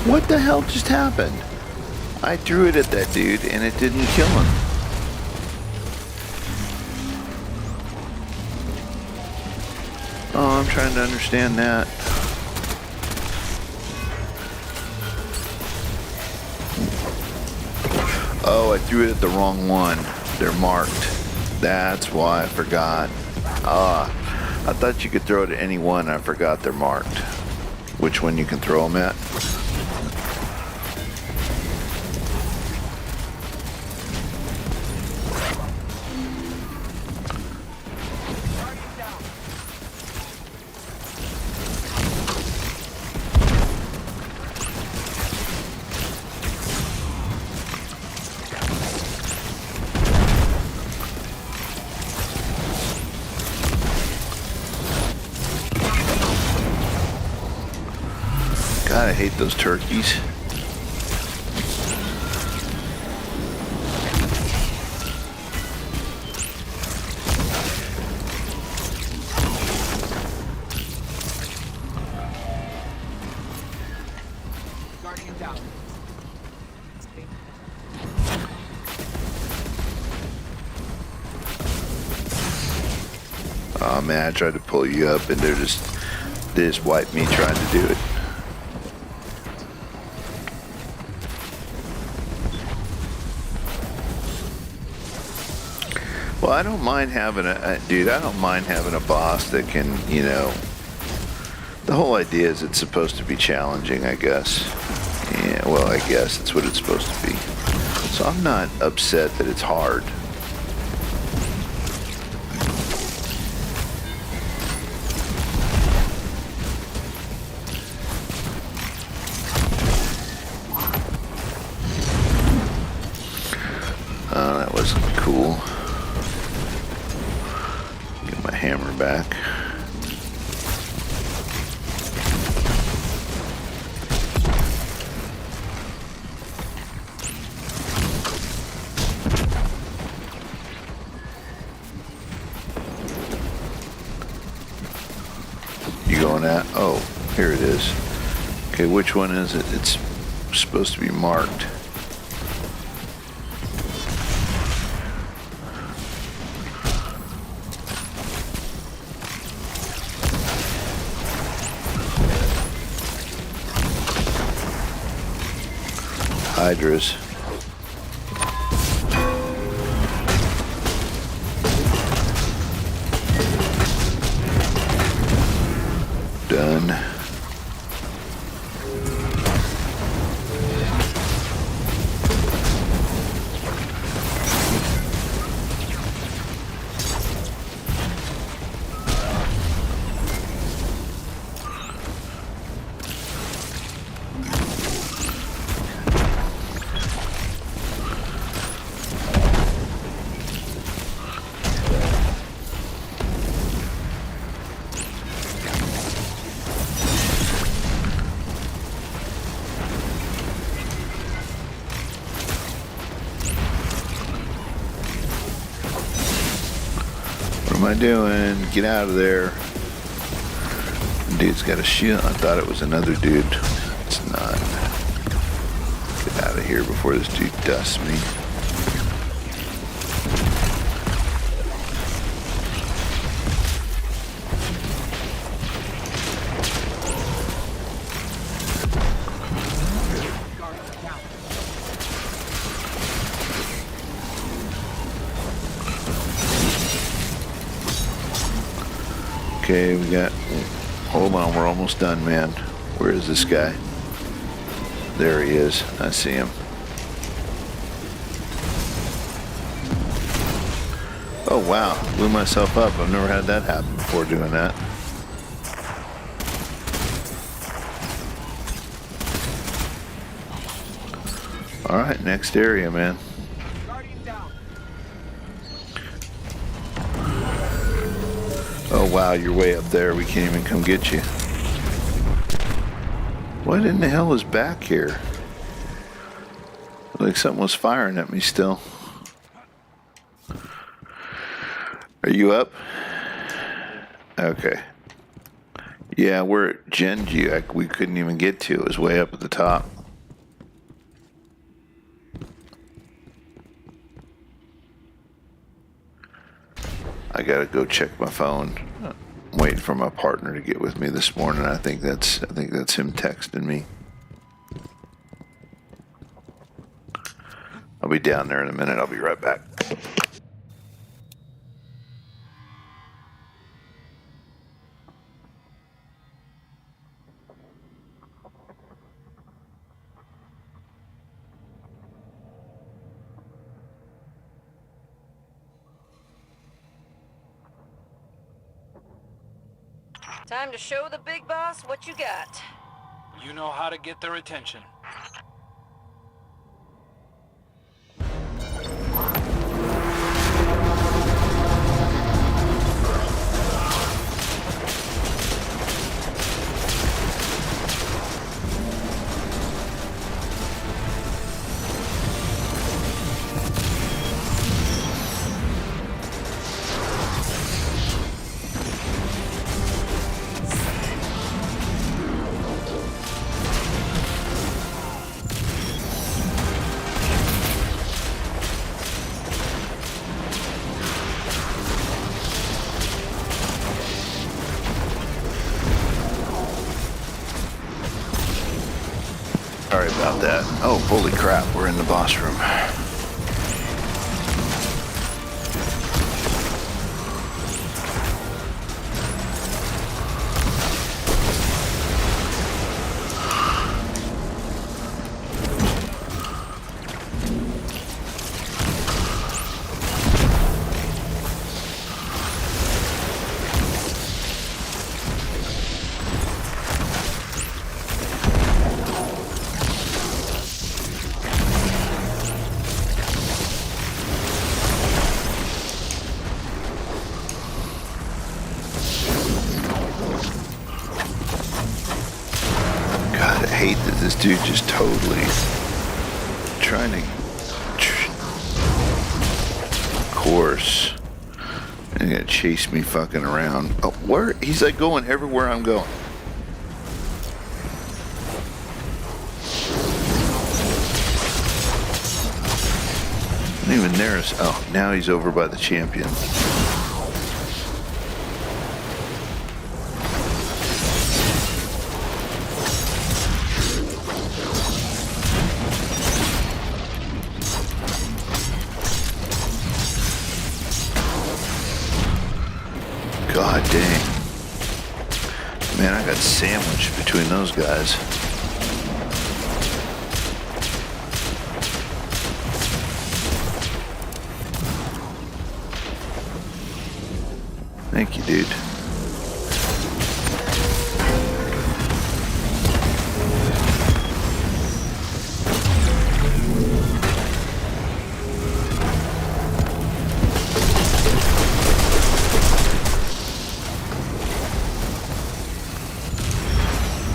What the hell just happened? I threw it at that dude and it didn't kill him. Oh, I'm trying to understand that. Oh, I threw it at the wrong one. They're marked. That's why I forgot. I thought you could throw it at any one. I forgot they're marked. Which one you can throw them at? God, I hate those turkeys. Oh man, I tried to pull you up and they just wiped me trying to do it. Well, I don't mind having I don't mind having a boss that can, the whole idea is it's supposed to be challenging, I guess. Yeah, well, I guess it's what it's supposed to be. So I'm not upset that it's hard. That wasn't cool. hammer back. You going at? Oh, here it is. Okay, which one is it? It's supposed to be marked. Hydras. Done. What am I doing? Get out of there. Dude's got a shield. I thought it was another dude. It's not. Get out of here before this dude dusts me. Okay, we got, hold on, we're almost done, man. Where is this guy? There he is. I see him. Oh, wow. Blew myself up. I've never had that happen before doing that. All right, next area, man. Oh wow, you're way up there. We can't even come get you. What in the hell is back here? Like something was firing at me still. Are you up? Okay. Yeah, we're at Genji. We couldn't even get to. It was way up at the top. I gotta go check my phone. I'm waiting for my partner to get with me this morning. I think that's him texting me. I'll be down there in a minute. I'll be right back. Time to show the big boss what you got. You know how to get their attention. Sorry about that. Oh, holy crap, we're in the boss room. dude just totally trying to. Of course. He's gonna chase me fucking around. Oh, where? He's like going everywhere I'm going. Not even there. Oh, now he's over by the champion. God dang. Man, I got sandwiched between those guys. Thank you, dude.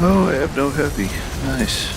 Oh, I have no heavy. Nice.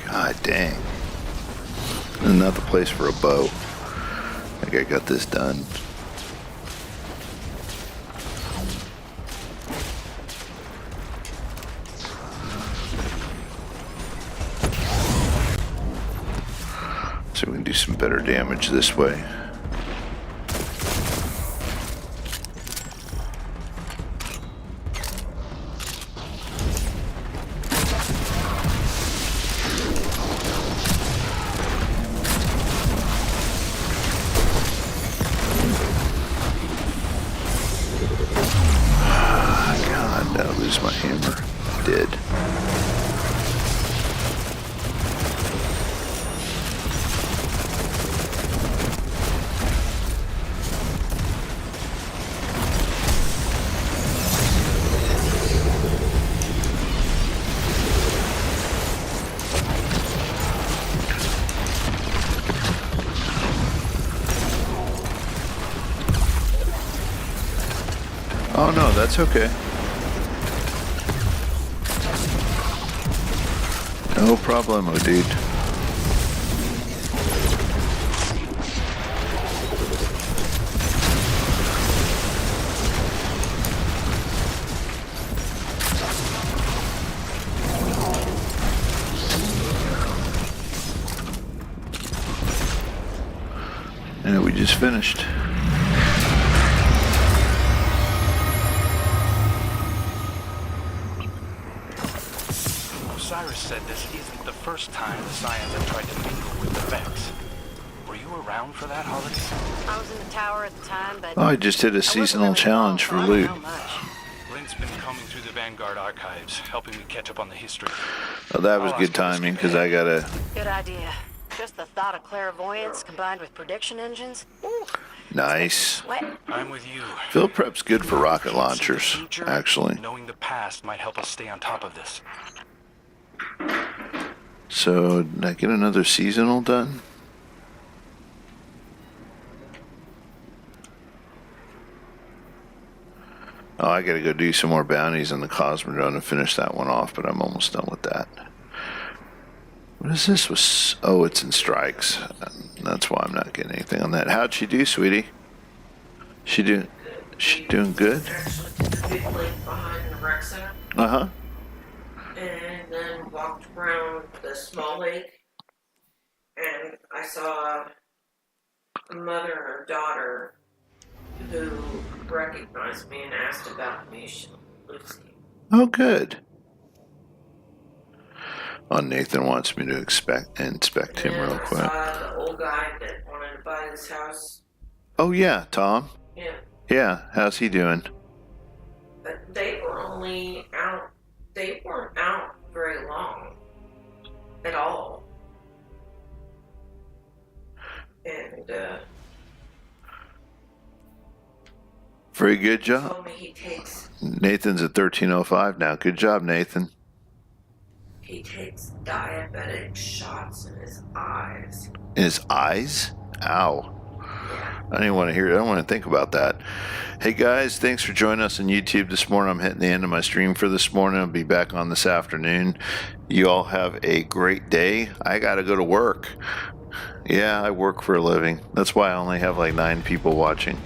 God dang. Another place for a bow. I think I got this done. So we can do some better damage this way. Lose my hammer. Dead. Oh no, that's okay. No problemo, dude. And we just finished. Cyrus said this isn't the first time the Scions have tried to mingle with the Vex. Were you around for that, Holiday? I was in the tower at the time, but... Oh, I just did a seasonal challenge for loot. Lynn's been combing through the Vanguard archives, helping me catch up on the history. Oh, that was good timing, because I gotta... Good idea. Just the thought of clairvoyance combined with prediction engines. Nice. I'm with you. Field prep's good for rocket launchers, actually. Knowing the past might help us stay on top of this. So, did I get another seasonal done? Oh, I gotta go do some more bounties on the Cosmodrome to finish that one off, but I'm almost done with that. What is this? Oh, it's in strikes. That's why I'm not getting anything on that. How'd she do, sweetie? She doing good? Behind the rec center. Uh-huh. And then walked around the small lake, and I saw a mother and her daughter who recognized me and asked about me. She lives here. Oh, good. Oh, Nathan wants me to inspect him real quick. I saw the old guy that wanted to buy this house. Oh, yeah, Tom. Yeah. Yeah, how's he doing? But they weren't out very long at all. Very good job. told me he takes Nathan's at 13:05 now. Good job, Nathan. diabetic shots in his eyes. In his eyes? Ow. I don't even want to hear it. I don't want to think about that. Hey guys, thanks for joining us on YouTube this morning. I'm hitting the end of my stream for this morning. I'll be back on this afternoon. You all have a great day. I got to go to work. Yeah, I work for a living. That's why I only have like 9 people watching.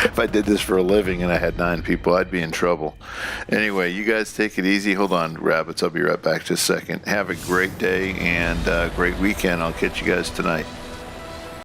If I did this for a living and I had 9 people, I'd be in trouble. Anyway, you guys take it easy. Hold on, rabbits. I'll be right back just a second. Have a great day and a great weekend. I'll catch you guys tonight.